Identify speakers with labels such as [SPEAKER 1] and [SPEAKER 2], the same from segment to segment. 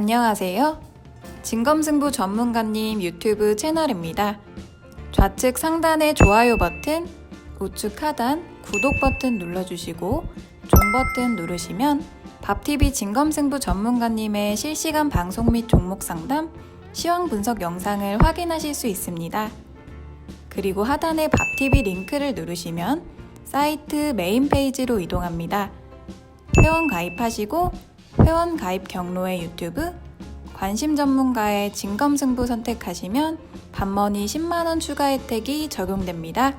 [SPEAKER 1] 안녕하세요. 진검승부 전문가님 유튜브 채널입니다. 좌측 상단의 좋아요 버튼, 우측 하단 구독 버튼 눌러주시고 종 버튼 누르시면 밥TV 진검승부 전문가님의 실시간 방송 및 종목 상담, 시황 분석 영상을 확인하실 수 있습니다. 그리고 하단의 밥TV 링크를 누르시면 사이트 메인 페이지로 이동합니다. 회원 가입하시고 회원 가입 경로의 유튜브, 관심 전문가의 진검승부 선택하시면 밥머니 10만원 추가 혜택이 적용됩니다.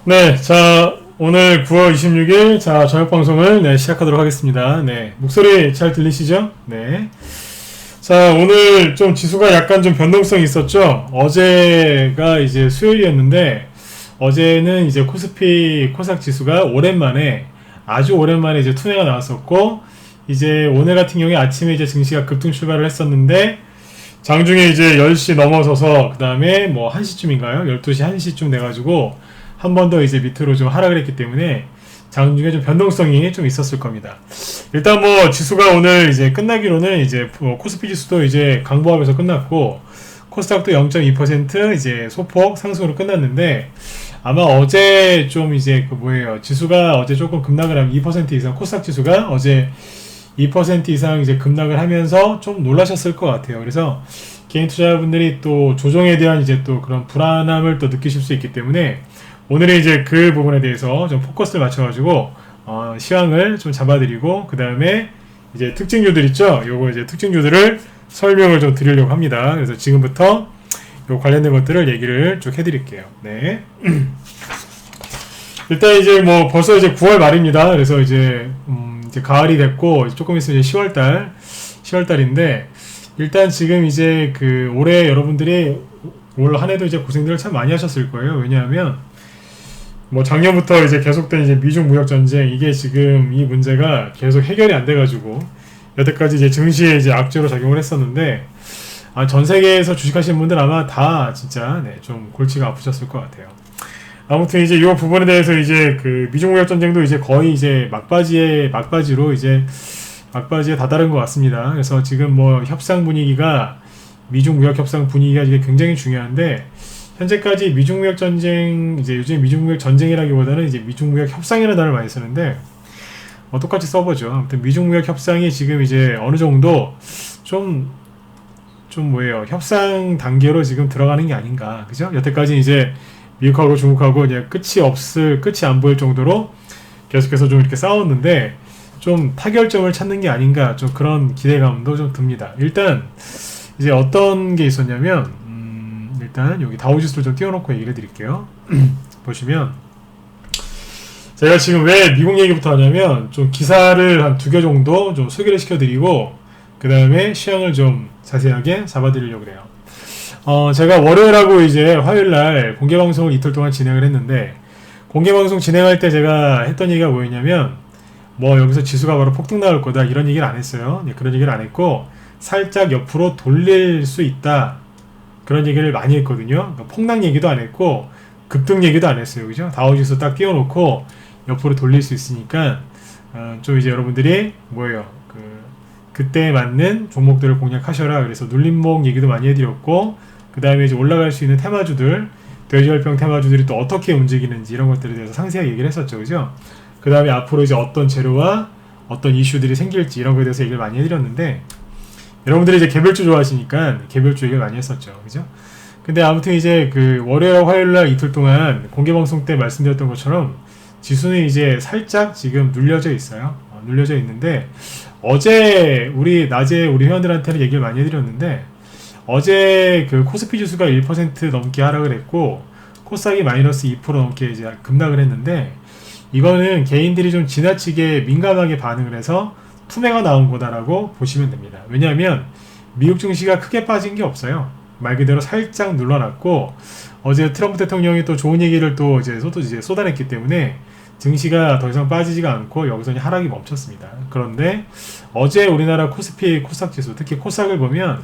[SPEAKER 2] 네, 자, 오늘 9월 26일, 자, 저녁방송을, 시작하도록 하겠습니다. 네, 목소리 잘 들리시죠? 네. 자, 오늘 좀 지수가 약간 좀 변동성이 있었죠? 어제가 이제 수요일이었는데, 어제는 이제 코스피, 코스닥 지수가 오랜만에, 아주 오랜만에 이제 투매가 나왔었고, 이제 오늘 같은 경우에 아침에 이제 증시가 급등 출발을 했었는데, 장중에 이제 10시 넘어서서, 그 다음에 뭐 1시쯤인가요? 12시, 1시쯤 돼가지고, 한 번 더 이제 밑으로 좀 하락을 했기 때문에 장중에 좀 변동성이 좀 있었을 겁니다. 일단 뭐 지수가 오늘 이제 끝나기로는 이제 코스피 지수도 이제 강보합에서 끝났고 코스닥도 0.2% 이제 소폭 상승으로 끝났는데 아마 어제 좀 이제 지수가 어제 조금 급락을 하면 2% 이상 코스닥 지수가 어제 2% 이상 이제 급락을 하면서 좀 놀라셨을 것 같아요. 그래서 개인 투자자분들이 또 조정에 대한 이제 또 그런 불안함을 또 느끼실 수 있기 때문에 오늘은 이제 그 부분에 대해서 좀 포커스를 맞춰가지고 시황을 좀 잡아드리고 그 다음에 이제 특징주들 있죠. 요거 이제 특징주들을 설명을 좀 드리려고 합니다. 그래서 지금부터 요 관련된 것들을 얘기를 쭉 해드릴게요. 네. 일단 이제 뭐 벌써 이제 9월 말입니다. 그래서 이제 가을이 됐고 조금 있으면 이제 10월달인데 일단 지금 이제 그 올해 여러분들이 올 한 해도 이제 고생들을 참 많이 하셨을 거예요. 왜냐하면 뭐 작년부터 이제 계속된 이제 미중 무역 전쟁 이게 지금 이 문제가 계속 해결이 안 돼가지고 여태까지 이제 증시에 이제 악재로 작용을 했었는데 전 세계에서 주식하시는 분들 아마 다 진짜 좀 골치가 아프셨을 것 같아요. 아무튼 이제 이 부분에 대해서 이제 그 미중 무역 전쟁도 이제 거의 이제 막바지에 다다른 것 같습니다. 그래서 지금 뭐 협상 분위기가 미중 무역 협상 분위기가 이게 굉장히 중요한데. 현재까지 미중무역 전쟁, 이제 요즘 미중무역 전쟁이라기보다는 이제 미중무역 협상이라는 단어를 많이 쓰는데, 똑같이 써보죠. 아무튼 미중무역 협상이 지금 이제 어느 정도 협상 단계로 지금 들어가는 게 아닌가. 그죠? 여태까지 이제 미국하고 중국하고 이제 끝이 안 보일 정도로 계속해서 좀 이렇게 싸웠는데, 좀 타결점을 찾는 게 아닌가. 좀 그런 기대감도 좀 듭니다. 일단, 이제 어떤 게 있었냐면, 일단 여기 다우지수를 좀 띄워놓고 얘기를 해드릴게요. 보시면 제가 지금 왜 미국 얘기부터 하냐면 좀 기사를 한 2개 정도 좀 소개를 시켜드리고 그 다음에 시황을 좀 자세하게 잡아드리려고 그래요. 제가 월요일하고 이제 화요일날 공개방송을 이틀 동안 진행을 했는데 공개방송 진행할 때 제가 했던 얘기가 뭐였냐면 뭐 여기서 지수가 바로 폭등 나올 거다 이런 얘기를 안 했어요. 그런 얘기를 안 했고 살짝 옆으로 돌릴 수 있다 그런 얘기를 많이 했거든요. 그러니까 폭락 얘기도 안 했고 급등 얘기도 안 했어요. 그죠? 다우지수 딱 띄워놓고 옆으로 돌릴 수 있으니까 좀 이제 여러분들이 그때 맞는 종목들을 공략하셔라. 그래서 눌림목 얘기도 많이 해드렸고 그 다음에 이제 올라갈 수 있는 테마주들 돼지열병 테마주들이 또 어떻게 움직이는지 이런 것들에 대해서 상세하게 얘기를 했었죠. 그죠? 그 다음에 앞으로 이제 어떤 재료와 어떤 이슈들이 생길지 이런 거에 대해서 얘기를 많이 해드렸는데 여러분들이 이제 개별주 좋아하시니까 개별주 얘기를 많이 했었죠. 그죠? 근데 아무튼 이제 그 월요일하고 화요일날 이틀 동안 공개방송 때 말씀드렸던 것처럼 지수는 이제 살짝 지금 눌려져 있어요. 눌려져 있는데 어제 낮에 우리 회원들한테는 얘기를 많이 해드렸는데 어제 그 코스피 지수가 1% 넘게 하락을 했고 코스닥이 마이너스 2% 넘게 이제 급락을 했는데 이거는 개인들이 좀 지나치게 민감하게 반응을 해서 투매가 나온 거다라고 보시면 됩니다. 왜냐하면 미국 증시가 크게 빠진 게 없어요. 말 그대로 살짝 눌러놨고, 어제 트럼프 대통령이 또 좋은 얘기를 또 이제 쏟아냈기 때문에 증시가 더 이상 빠지지가 않고 여기서 하락이 멈췄습니다. 그런데 어제 우리나라 코스피 코스닥 지수, 특히 코스닥을 보면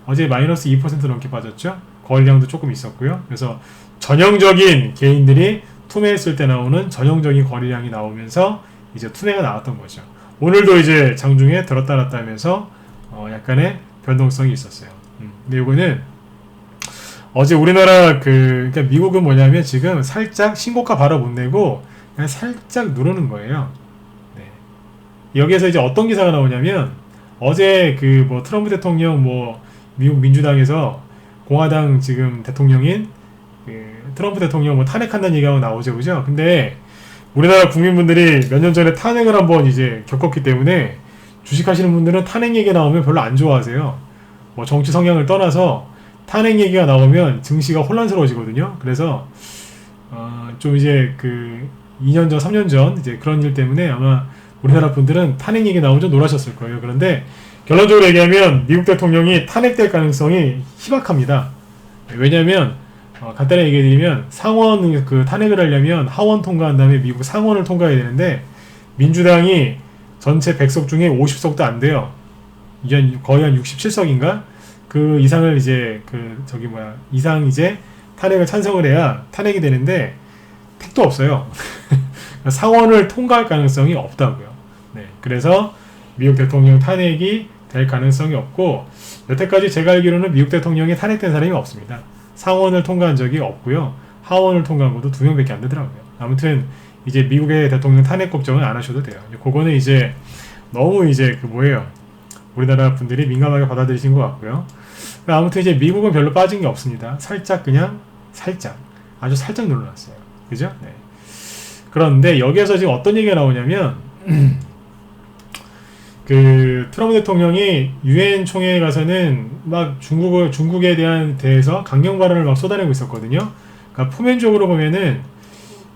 [SPEAKER 2] 어제 마이너스 2% 넘게 빠졌죠. 거래량도 조금 있었고요. 그래서 전형적인 개인들이 투매했을 때 나오는 전형적인 거래량이 나오면서 이제 투매가 나왔던 거죠. 오늘도 이제 장중에 들었다 놨다 하면서 약간의 변동성이 있었어요. 근데 이거는 어제 우리나라 그러니까 미국은 뭐냐면 지금 살짝 신고가 바로 못 내고 그냥 살짝 누르는 거예요. 네. 여기에서 이제 어떤 기사가 나오냐면 어제 그 뭐 트럼프 대통령 뭐 미국 민주당에서 공화당 지금 대통령인 그 트럼프 대통령 뭐 탄핵한다는 얘기가 나오죠, 그죠? 근데 우리나라 국민분들이 몇 년 전에 탄핵을 한번 이제 겪었기 때문에 주식하시는 분들은 탄핵 얘기 나오면 별로 안 좋아하세요. 뭐 정치 성향을 떠나서 탄핵 얘기가 나오면 증시가 혼란스러워지거든요. 그래서 좀 이제 그 2년 전, 3년 전 이제 그런 일 때문에 아마 우리나라 분들은 탄핵 얘기 나오면 좀 놀라셨을 거예요. 그런데 결론적으로 얘기하면 미국 대통령이 탄핵될 가능성이 희박합니다. 왜냐하면 간단히 얘기해드리면 상원 그 탄핵을 하려면 하원 통과한 다음에 미국 상원을 통과해야 되는데 민주당이 전체 100석 중에 50석도 안 돼요. 이게 거의 한 67석인가? 그 이상을 이제 이상 이제 탄핵을 찬성을 해야 탄핵이 되는데 택도 없어요. 상원을 통과할 가능성이 없다고요. 네, 그래서 미국 대통령 탄핵이 될 가능성이 없고 여태까지 제가 알기로는 미국 대통령이 탄핵된 사람이 없습니다. 상원을 통과한 적이 없고요. 하원을 통과한 것도 2명밖에 안 되더라고요. 아무튼 이제 미국의 대통령 탄핵 걱정은 안 하셔도 돼요. 그거는 이제 너무 이제 우리나라 분들이 민감하게 받아들이신 것 같고요. 아무튼 이제 미국은 별로 빠진 게 없습니다. 살짝 그냥 살짝 아주 살짝 눌러놨어요. 그죠? 네. 그런데 여기에서 지금 어떤 얘기가 나오냐면 그 트럼프 대통령이 유엔 총회에 가서는 막 중국에 대해서 강경 발언을 막 쏟아내고 있었거든요. 그러니까 표면적으로 보면은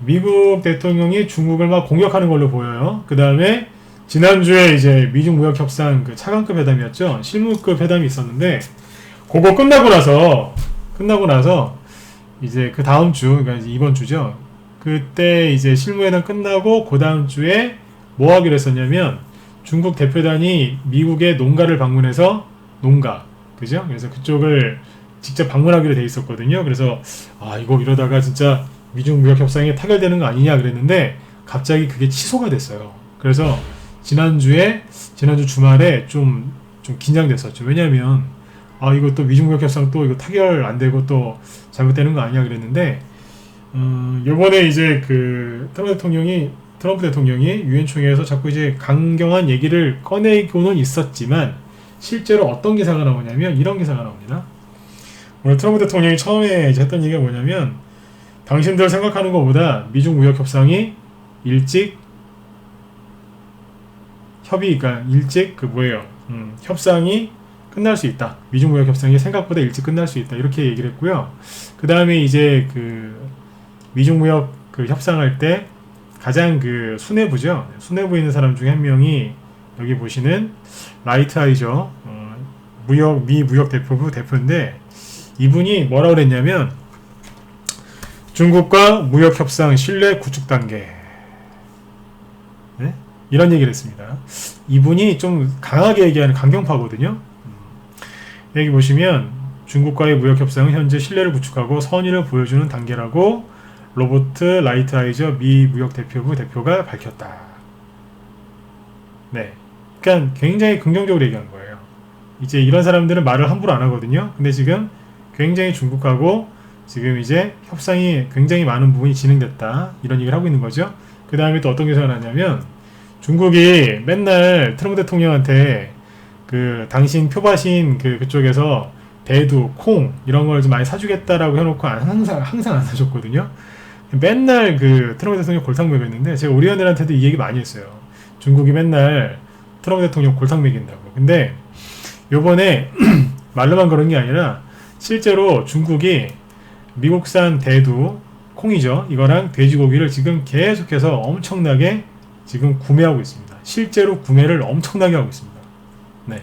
[SPEAKER 2] 미국 대통령이 중국을 막 공격하는 걸로 보여요. 그 다음에 지난주에 이제 미중 무역 협상 그 차관급 회담이었죠. 실무급 회담이 있었는데 그거 끝나고 나서 이제 그 다음 주, 그러니까 이제 이번 주죠. 그때 이제 실무회담 끝나고 그 다음 주에 뭐 하기로 했었냐면 중국 대표단이 미국의 농가를 방문해서 그죠? 그래서 그쪽을 직접 방문하기로 돼 있었거든요. 그래서 이거 이러다가 진짜 미중 무역 협상이 타결되는 거 아니냐 그랬는데 갑자기 그게 취소가 됐어요. 그래서 지난주 주말에 좀 긴장됐었죠. 왜냐면 이거 또 미중 무역 협상 또 이거 타결 안 되고 또 잘못되는 거 아니냐 그랬는데 요번에 이제 그 트럼프 대통령이 유엔 총회에서 자꾸 이제 강경한 얘기를 꺼내고는 있었지만 실제로 어떤 기사가 나오냐면 이런 기사가 나옵니다. 오늘 트럼프 대통령이 처음에 이제 했던 얘기가 뭐냐면 당신들 생각하는 것보다 미중 무역 협상이 일찍 협상이 끝날 수 있다. 미중 무역 협상이 생각보다 일찍 끝날 수 있다. 이렇게 얘기를 했고요. 그 다음에 이제 그 미중 무역 그 협상할 때 가장 그 수뇌부죠. 수뇌부에 있는 사람 중에 한 명이 여기 보시는 라이트 아이죠. 미 무역 대표부 대표인데 이분이 뭐라고 그랬냐면 중국과 무역 협상 신뢰 구축 단계. 네? 이런 얘기를 했습니다. 이분이 좀 강하게 얘기하는 강경파거든요. 여기 보시면 중국과의 무역 협상은 현재 신뢰를 구축하고 선의를 보여주는 단계라고 로버트 라이트아이저 미 무역 대표부 대표가 밝혔다. 네, 그러니까 굉장히 긍정적으로 얘기한 거예요. 이제 이런 사람들은 말을 함부로 안 하거든요. 근데 지금 굉장히 중국하고 지금 이제 협상이 굉장히 많은 부분이 진행됐다. 이런 얘기를 하고 있는 거죠. 그 다음에 또 어떤 기사가 나냐면 중국이 맨날 트럼프 대통령한테 그 당신 표바신 그쪽에서 대두, 콩 이런 걸 좀 많이 사주겠다라고 해놓고 항상 안 사줬거든요. 맨날 그 트럼프 대통령 골탕 먹였는데 제가 우리 애들한테도 이 얘기 많이 했어요. 중국이 맨날 트럼프 대통령 골탕 먹인다고. 근데 요번에 말로만 그런 게 아니라 실제로 중국이 미국산 대두, 콩이죠. 이거랑 돼지고기를 지금 계속해서 엄청나게 지금 구매하고 있습니다. 실제로 구매를 엄청나게 하고 있습니다. 네.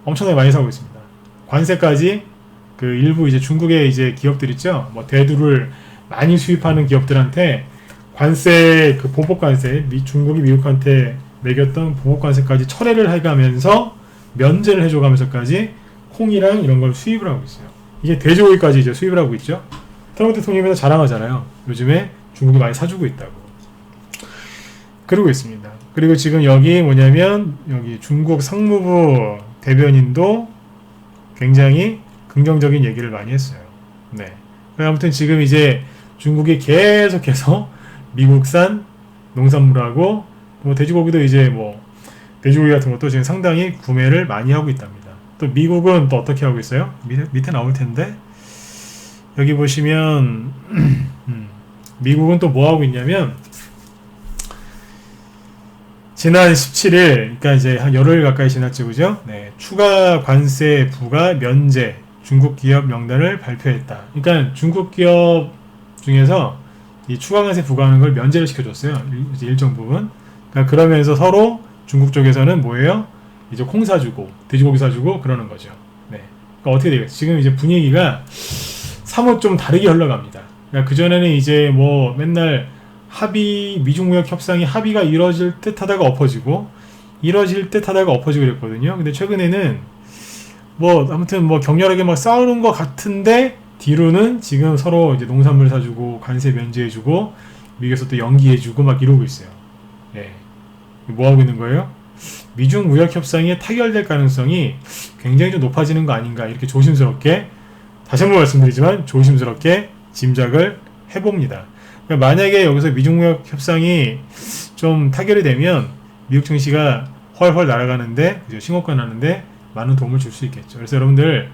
[SPEAKER 2] 엄청나게 많이 사고 있습니다. 관세까지 그 일부 이제 중국의 이제 기업들 있죠. 뭐 대두를 많이 수입하는 기업들한테 관세 그 보복 관세 중국이 미국한테 매겼던 보복 관세까지 철회를 해가면서 면제를 해줘가면서까지 콩이랑 이런 걸 수입을 하고 있어요. 이게 돼지고기까지 이제 수입을 하고 있죠. 트럼프 대통령이 자랑하잖아요. 요즘에 중국이 많이 사주고 있다고. 그러고 있습니다. 그리고 지금 여기 뭐냐면 여기 중국 상무부 대변인도 굉장히 긍정적인 얘기를 많이 했어요. 네. 아무튼 지금 이제 중국이 계속해서 미국산 농산물하고 뭐 돼지고기도 이제 뭐 돼지고기 같은 것도 지금 상당히 구매를 많이 하고 있답니다. 또 미국은 또 어떻게 하고 있어요? 밑에 나올 텐데 여기 보시면 미국은 또 뭐 하고 있냐면 지난 17일 그러니까 이제 한 열흘 가까이 지났죠, 그죠? 네, 추가 관세 부과 면제 중국 기업 명단을 발표했다. 그러니까 중국 기업 중에서 이 추가 관세 부과하는 걸 면제를 시켜줬어요. 이제 일정 부분. 그러니까 그러면서 서로 중국 쪽에서는 뭐예요? 이제 콩 사주고 돼지고기 사주고 그러는 거죠. 네. 그러니까 어떻게 되겠어요? 지금 이제 분위기가 사뭇 좀 다르게 흘러갑니다. 그러니까 그전에는 이제 뭐 맨날 미중 무역 협상이 합의가 이뤄질 듯 하다가 엎어지고 이뤄질 듯 하다가 엎어지고 그랬거든요. 근데 최근에는 뭐 아무튼 뭐 격렬하게 막 싸우는 것 같은데 뒤로는 지금 서로 이제 농산물 사주고 관세 면제해주고 미국에서 또 연기해주고 막 이러고 있어요. 네. 뭐 하고 있는 거예요? 미중 무역 협상이 타결될 가능성이 굉장히 좀 높아지는 거 아닌가 이렇게 조심스럽게 다시 한번 말씀드리지만 조심스럽게 짐작을 해봅니다. 그러니까 만약에 여기서 미중 무역 협상이 좀 타결이 되면 미국 증시가 훨훨 날아가는데 신고가 나는데 많은 도움을 줄 수 있겠죠. 그래서 여러분들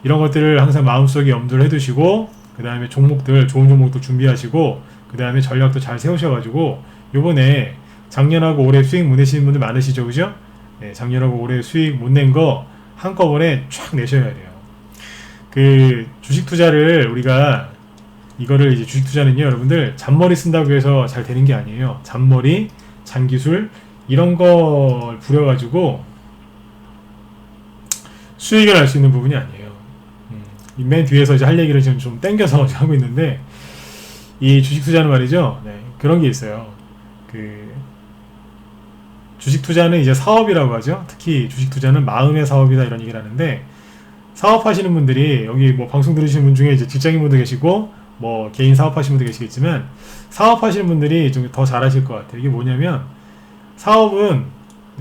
[SPEAKER 2] 이런 것들을 항상 마음속에 염두를 해두시고 그 다음에 종목들 좋은 종목도 준비하시고 그 다음에 전략도 잘 세우셔가지고 요번에 작년하고 올해 수익 못 내시는 분들 많으시죠, 그죠? 네, 작년하고 올해 수익 못 낸 거 한꺼번에 쫙 내셔야 돼요. 그 주식 투자를 우리가 이거를 이제 주식 투자는요, 여러분들 잔머리 쓴다고 해서 잘 되는 게 아니에요. 잔머리, 잔기술 이런 걸 부려가지고 수익을 낼 수 있는 부분이 아니에요. 맨 뒤에서 이제 할 얘기를 지금 좀 땡겨서 하고 있는데 이 주식 투자는 말이죠. 네, 그런 게 있어요. 그 주식 투자는 이제 사업이라고 하죠. 특히 주식 투자는 마음의 사업이다 이런 얘기를 하는데 사업하시는 분들이 여기 뭐 방송 들으시는 분 중에 이제 직장인분도 계시고 뭐 개인 사업하시는 분도 계시겠지만 사업하시는 분들이 좀 더 잘하실 것 같아요. 이게 뭐냐면 사업은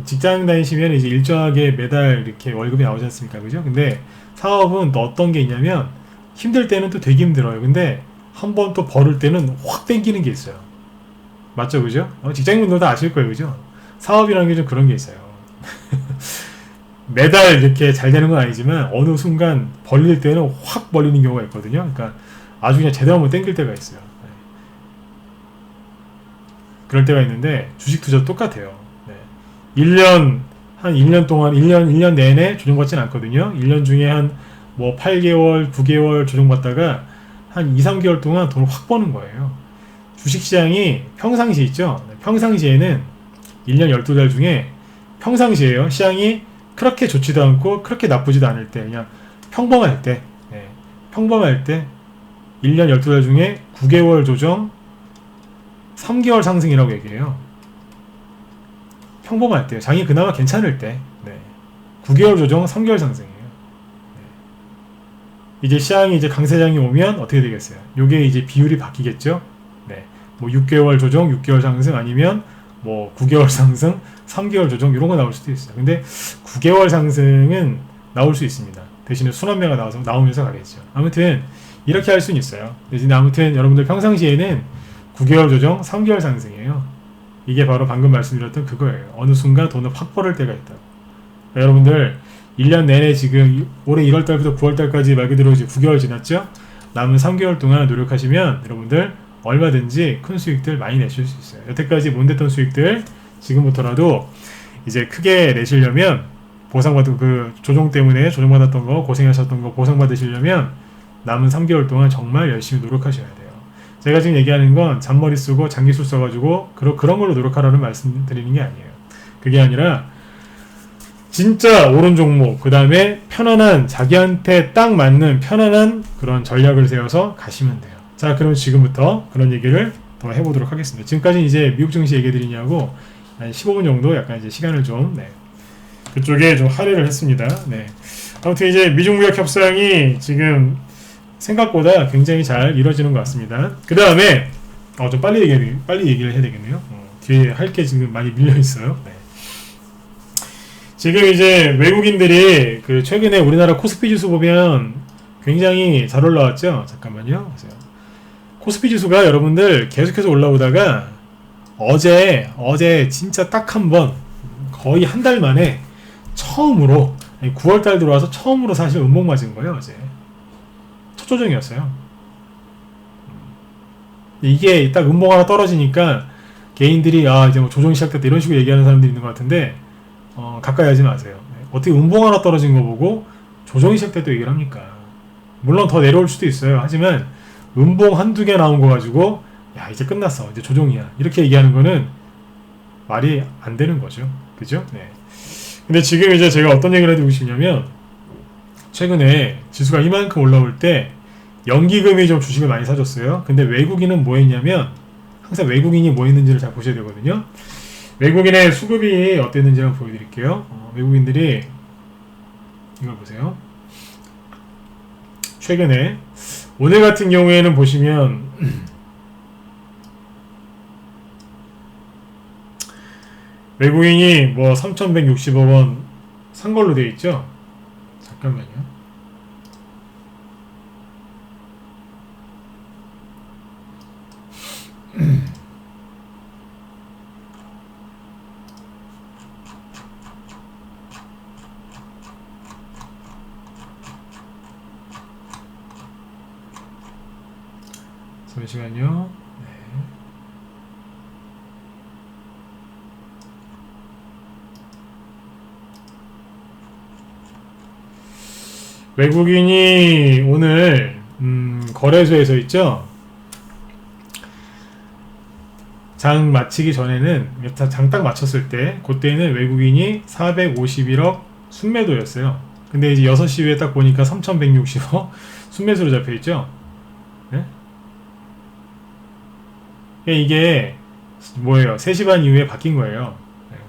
[SPEAKER 2] 직장 다니시면 이제 일정하게 매달 이렇게 월급이 나오지 않습니까? 그죠? 근데 사업은 또 어떤 게 있냐면 힘들 때는 또 되게 힘들어요. 근데 한번 또 벌을 때는 확 땡기는 게 있어요. 맞죠? 그죠? 직장인분들도 아실 거예요. 그죠? 사업이라는 게 좀 그런 게 있어요. 매달 이렇게 잘 되는 건 아니지만 어느 순간 벌릴 때는 확 벌리는 경우가 있거든요. 그러니까 아주 그냥 제대로 한번 땡길 때가 있어요. 그럴 때가 있는데 주식 투자도 똑같아요. 1년 동안 1년 내내 조정받지는 않거든요. 1년 중에 한 뭐 8개월, 9개월 조정받다가 한 2, 3개월 동안 돈을 확 버는 거예요. 주식시장이 평상시 있죠. 평상시에는 1년 12달 중에 평상시에요. 시장이 그렇게 좋지도 않고 그렇게 나쁘지도 않을 때 그냥 평범할 때 평범할 때 1년 12달 중에 9개월 조정 3개월 상승이라고 얘기해요. 평범할 때 장이 그나마 괜찮을 때 9개월 조정 3개월 상승이에요. 이제 시장이 이제 강세장이 오면 어떻게 되겠어요? 요게 이제 비율이 바뀌겠죠. 뭐 6개월 조정 6개월 상승 아니면 뭐 9개월 상승 3개월 조정 이런 거 나올 수도 있어요. 근데 9개월 상승은 나올 수 있습니다. 대신에 순환매가 나오면서 가겠죠. 아무튼 이렇게 할 수는 있어요. 근데 아무튼 여러분들 평상시에는 9개월 조정 3개월 상승이에요. 이게 바로 방금 말씀드렸던 그거예요. 어느 순간 돈을 확 벌을 때가 있다고. 그러니까 여러분들 1년 내내 지금 올해 1월달부터 9월달까지 말 그대로 이제 9개월 지났죠? 남은 3개월 동안 노력하시면 여러분들 얼마든지 큰 수익들 많이 내실 수 있어요. 여태까지 못 냈던 수익들 지금부터라도 이제 크게 내시려면 보상받은 그 조정 때문에 조정받았던 거 고생하셨던 거 보상받으시려면 남은 3개월 동안 정말 열심히 노력하셔야 돼요. 제가 지금 얘기하는 건 잔머리 쓰고 장기술 써가지고 그런 걸로 노력하라는 말씀 드리는 게 아니에요. 그게 아니라 진짜 옳은 종목, 그 다음에 편안한, 자기한테 딱 맞는 편안한 그런 전략을 세워서 가시면 돼요. 자, 그럼 지금부터 그런 얘기를 더 해보도록 하겠습니다. 지금까지 이제 미국 증시 얘기해드리냐고 한 15분 정도 약간 이제 시간을 좀, 그쪽에 좀 할애를 했습니다. 아무튼 이제 미중 무역 협상이 지금 생각보다 굉장히 잘 이루어지는 것 같습니다. 그 다음에, 좀 빨리 얘기를 해야 되겠네요. 뒤에 할 게 지금 많이 밀려 있어요. 지금 이제 외국인들이 그 최근에 우리나라 코스피 지수 보면 굉장히 잘 올라왔죠. 잠깐만요. 보세요. 코스피 지수가 여러분들 계속해서 올라오다가 어제 진짜 딱 한 번 거의 한 달 만에 처음으로 9월달 들어와서 처음으로 사실 음봉 맞은 거예요. 어제 첫 조정이었어요. 이게 딱 음봉 하나 떨어지니까 개인들이 이제 뭐 조정이 시작됐다 이런 식으로 얘기하는 사람들이 있는 것 같은데 가까이 하지 마세요. 어떻게 음봉 하나 떨어진 거 보고 조정이 시작됐다 얘기를 합니까? 물론 더 내려올 수도 있어요. 하지만 음봉 한두 개 나온 거 가지고 야 이제 끝났어 이제 조정이야 이렇게 얘기하는 거는 말이 안 되는 거죠. 그죠? 근데 지금 이제 제가 어떤 얘기를 해드리고 싶냐면 최근에 지수가 이만큼 올라올 때 연기금이 좀 주식을 많이 사줬어요. 근데 외국인은 뭐 했냐면 항상 외국인이 뭐 했는지를 잘 보셔야 되거든요. 외국인의 수급이 어땠는지 한번 보여드릴게요. 외국인들이 이걸 보세요. 최근에 오늘 같은 경우에는 보시면 외국인이 뭐 3,160억 원 산 걸로 되어 있죠. 잠깐만요. 잠시만요. 외국인이 오늘 거래소에서 있죠. 장 마치기 전에는 장 딱 마쳤을 때 그때는 외국인이 451억 순매도였어요. 근데 이제 6시 후에 딱 보니까 3,160억 순매수로 잡혀있죠. 이게 뭐예요? 3시 반 이후에 바뀐 거예요.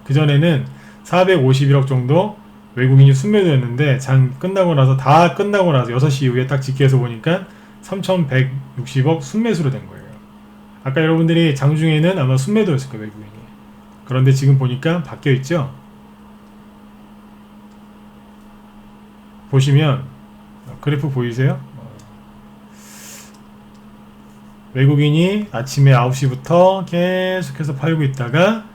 [SPEAKER 2] 그전에는 451억 정도 외국인이 순매도였는데 장 끝나고 나서 다 끝나고 나서 6시 이후에 딱 집계해서 보니까 3,160억 순매수로 된 거예요. 아까 여러분들이 장중에는 아마 순매도였을 거예요, 외국인이. 그런데 지금 보니까 바뀌어 있죠? 보시면 그래프 보이세요? 외국인이 아침에 9시부터 계속해서 팔고 있다가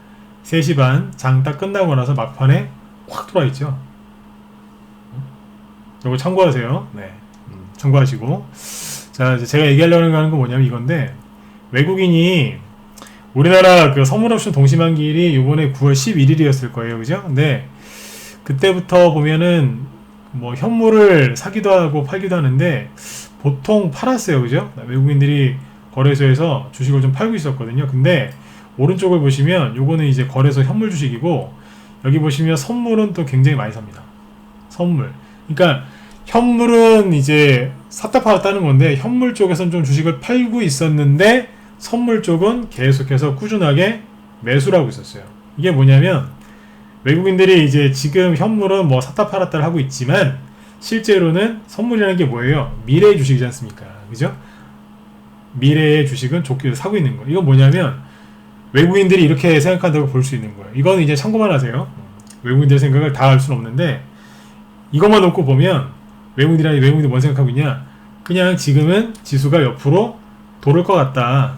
[SPEAKER 2] 3시 반 장 딱 끝나고 나서 막판에 확 들어와 있죠. 이거 참고하세요. 참고하시고. 자, 이제 제가 얘기하려고 하는 건 뭐냐면 이건데, 외국인이 우리나라 그 선물옵션 동시만기일이 이번에 9월 11일이었을 거예요. 그죠? 근데 그때부터 보면은 뭐 현물을 사기도 하고 팔기도 하는데 보통 팔았어요. 그죠? 외국인들이 거래소에서 주식을 좀 팔고 있었거든요. 근데 오른쪽을 보시면 요거는 이제 거래소 현물 주식이고, 여기 보시면 선물은 또 굉장히 많이 삽니다. 선물. 그러니까 현물은 이제 샀다 팔았다는 건데 현물 쪽에서는 좀 주식을 팔고 있었는데 선물 쪽은 계속해서 꾸준하게 매수를 하고 있었어요. 이게 뭐냐면 외국인들이 이제 지금 현물은 뭐 샀다 팔았다를 하고 있지만 실제로는 선물이라는 게 뭐예요? 미래의 주식이지 않습니까? 그죠? 미래의 주식은 좋게 사고 있는 거예요. 이건 뭐냐면 외국인들이 이렇게 생각한다고 볼 수 있는 거예요. 이거는 이제 참고만 하세요. 외국인들의 생각을 다 알 수는 없는데 이것만 놓고 보면 외국인들이 뭔 생각하고 있냐? 그냥 지금은 지수가 옆으로 도를 것 같다.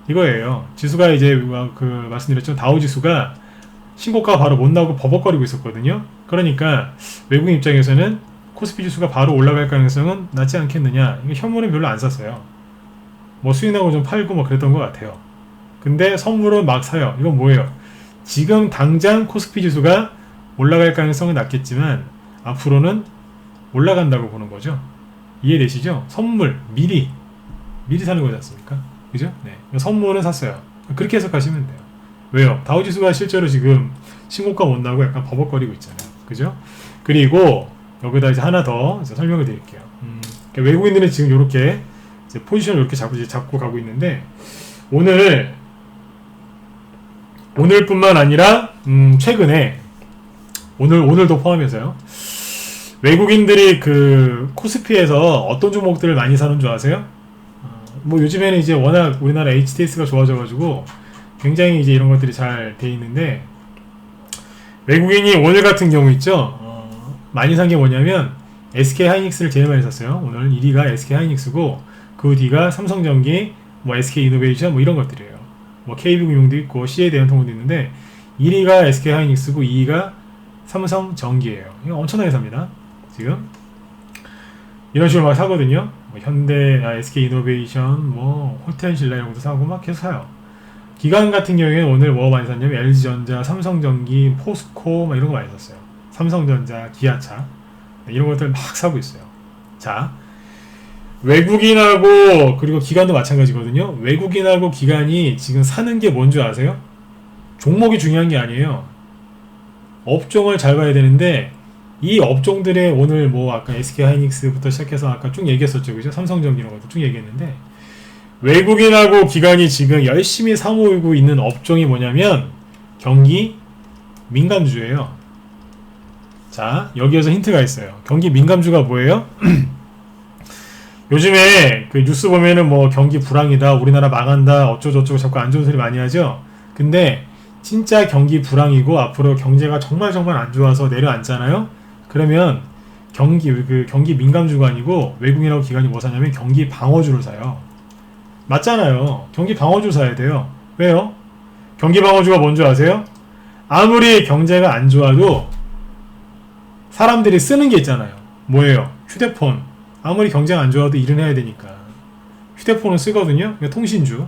[SPEAKER 2] 이거예요. 지수가 이제 그 말씀드렸죠. 다우 지수가 신고가 바로 못 나오고 버벅거리고 있었거든요. 그러니까 외국인 입장에서는 코스피 지수가 바로 올라갈 가능성은 낮지 않겠느냐. 이게 현물은 별로 안 샀어요. 뭐 수익나고 좀 팔고 뭐 그랬던 것 같아요. 근데 선물은 막 사요. 이건 뭐예요? 지금 당장 코스피 지수가 올라갈 가능성은 낮겠지만 앞으로는 올라간다고 보는 거죠. 이해되시죠? 선물, 미리 사는 거지 않습니까? 그죠? 선물은 샀어요. 그렇게 해석하시면 돼요. 왜요? 다우지수가 실제로 지금 신고가 못 나고 약간 버벅거리고 있잖아요. 그죠? 그리고 여기다 이제 하나 더 이제 설명을 드릴게요. 그러니까 외국인들은 지금 이렇게 이제 포지션을 이렇게 잡고 가고 있는데 오늘뿐만 아니라 최근에 오늘도 포함해서요. 외국인들이 그 코스피에서 어떤 종목들을 많이 사는 줄 아세요? 뭐 요즘에는 이제 워낙 우리나라 HTS가 좋아져가지고 굉장히 이제 이런 것들이 잘 돼 있는데 외국인이 오늘 같은 경우 있죠. 많이 산 게 뭐냐면 SK 하이닉스를 제일 많이 샀어요. 오늘 1위가 SK 하이닉스고 그 뒤가 삼성전기, 뭐 SK 이노베이션 뭐 이런 것들이에요. 뭐 KB금융도 있고 CA 대한통운도 있는데 1위가 SK 하이닉스고 2위가 삼성전기예요. 이거 엄청나게 삽니다. 지금 이런 식으로 막 사거든요. 뭐 현대, SK 이노베이션, 뭐 호텔신라 이런 것도 사고 막 계속 사요. 기관 같은 경우에는 오늘 뭐 많이 샀냐면 LG전자, 삼성전기, 포스코 막 이런 거 많이 샀어요. 삼성전자, 기아차 이런 것들 막 사고 있어요. 자, 외국인하고 그리고 기관도 마찬가지거든요. 외국인하고 기관이 지금 사는 게 뭔 줄 아세요? 종목이 중요한 게 아니에요. 업종을 잘 봐야 되는데 이 업종들의 오늘 뭐 아까 SK 하이닉스부터 시작해서 아까 쭉 얘기했었죠, 그죠? 삼성전기 이런 것도 쭉 얘기했는데 외국인하고 기관이 지금 열심히 사모이고 있는 업종이 뭐냐면 경기 민감주예요. 자, 여기에서 힌트가 있어요. 경기 민감주가 뭐예요? 요즘에 그 뉴스 보면은 뭐 경기 불황이다, 우리나라 망한다, 어쩌고저쩌고 자꾸 안 좋은 소리 많이 하죠. 근데 진짜 경기 불황이고 앞으로 경제가 정말 안 좋아서 내려앉잖아요. 그러면 경기 민감주가 아니고 외국인하고 기관이 뭐 사냐면 경기 방어주를 사요. 맞잖아요. 경기 방어주 사야 돼요. 왜요? 경기 방어주가 뭔지 아세요? 아무리 경제가 안 좋아도 사람들이 쓰는 게 있잖아요. 뭐예요? 휴대폰. 아무리 경제가 안 좋아도 일은 해야 되니까 휴대폰은 쓰거든요. 그러니까 통신주.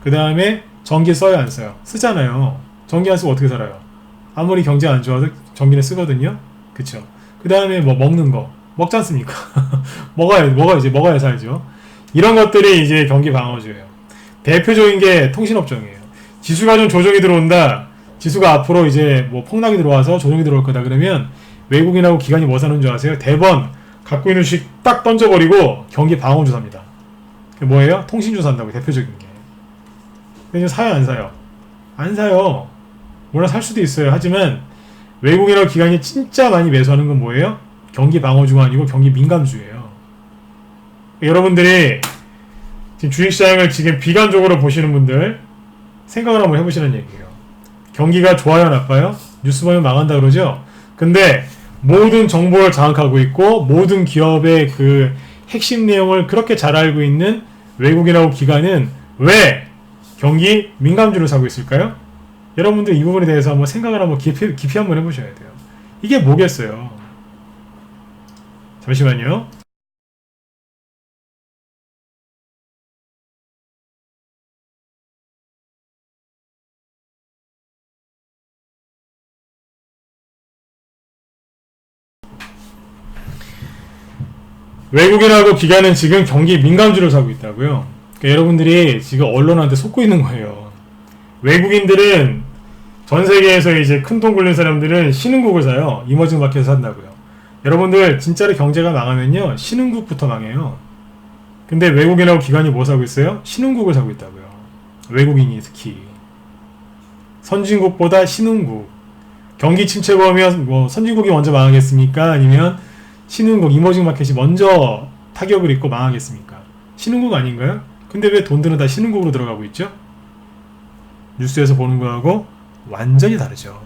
[SPEAKER 2] 그 다음에 전기 써요, 안 써요? 쓰잖아요. 전기 안 쓰고 어떻게 살아요? 아무리 경제가 안 좋아도 전기는 쓰거든요. 그쵸? 그 다음에 뭐 먹는 거 먹지 않습니까? 먹어야 살죠. 이런 것들이 이제 경기 방어주예요. 대표적인 게 통신업종이에요. 지수가 좀 조정이 들어온다. 지수가 앞으로 이제 뭐 폭락이 들어와서 조정이 들어올 거다 그러면 외국인하고 기관이 뭐 사는 줄 아세요? 대번 갖고 있는 주식 딱 던져버리고 경기 방어주 삽니다. 그게 뭐예요? 통신주 산다고, 대표적인 게. 근데 사요, 안 사요? 안 사요. 물론 살 수도 있어요. 하지만 외국인하고 기관이 진짜 많이 매수하는 건 뭐예요? 경기 방어주가 아니고 경기 민감주예요. 여러분들이 지금 주식시장을 지금 비관적으로 보시는 분들 생각을 한번 해보시는 얘기예요. 경기가 좋아요, 나빠요? 뉴스 보면 망한다 그러죠? 근데 모든 정보를 장악하고 있고 모든 기업의 그 핵심 내용을 그렇게 잘 알고 있는 외국인하고 기관은 왜 경기 민감주를 사고 있을까요? 여러분들 이 부분에 대해서 한번 생각을 한번 깊이 한번 해보셔야 돼요. 이게 뭐겠어요? 잠시만요. 외국인하고 기관은 지금 경기 민감주를 사고 있다고요. 그러니까 여러분들이 지금 언론한테 속고 있는 거예요. 외국인들은 전 세계에서 이제 큰돈 굴린 사람들은 신흥국을 사요. 이머징 마켓에서 산다고요. 여러분들 진짜로 경제가 망하면요, 신흥국부터 망해요. 근데 외국인하고 기관이 뭐 사고 있어요? 신흥국을 사고 있다고요. 외국인이 특히 선진국보다 신흥국. 경기 침체가 오면 뭐 선진국이 먼저 망하겠습니까? 아니면 신흥국, 이머징 마켓이 먼저 타격을 입고 망하겠습니까? 신흥국 아닌가요? 근데 왜 돈들은 다 신흥국으로 들어가고 있죠? 뉴스에서 보는 거하고 완전히 다르죠.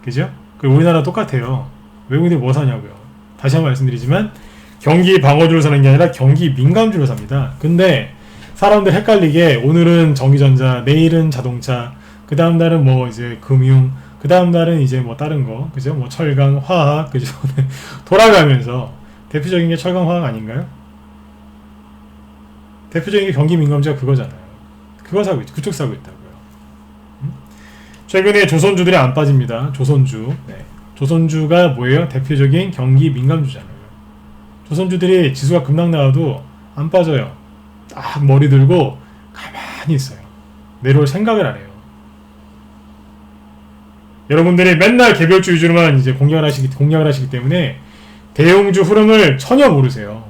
[SPEAKER 2] 그죠? 그리고 우리나라 똑같아요. 외국인들이 뭐 사냐고요. 다시 한번 말씀드리지만 경기 방어주를 사는 게 아니라 경기 민감주를 삽니다. 근데 사람들 헷갈리게 오늘은 전기전자, 내일은 자동차, 그 다음 날은 뭐 이제 금융, 그 다음 날은 이제 뭐 다른 거, 그죠? 뭐 철강, 화학, 그죠? 돌아가면서 대표적인 게 철강, 화학 아닌가요? 대표적인 게 경기 민감주가 그거잖아요. 그거 사고 있죠. 그쪽 사고 있다고요. 최근에 조선주들이 안 빠집니다. 조선주. 네. 조선주가 뭐예요? 대표적인 경기 민감주잖아요. 조선주들이 지수가 급락 나와도 안 빠져요. 딱 머리 들고 가만히 있어요. 내려올 생각을 안 해요. 여러분들이 맨날 개별주 위주로만 이제 공략을 하시기 때문에 대형주 흐름을 전혀 모르세요.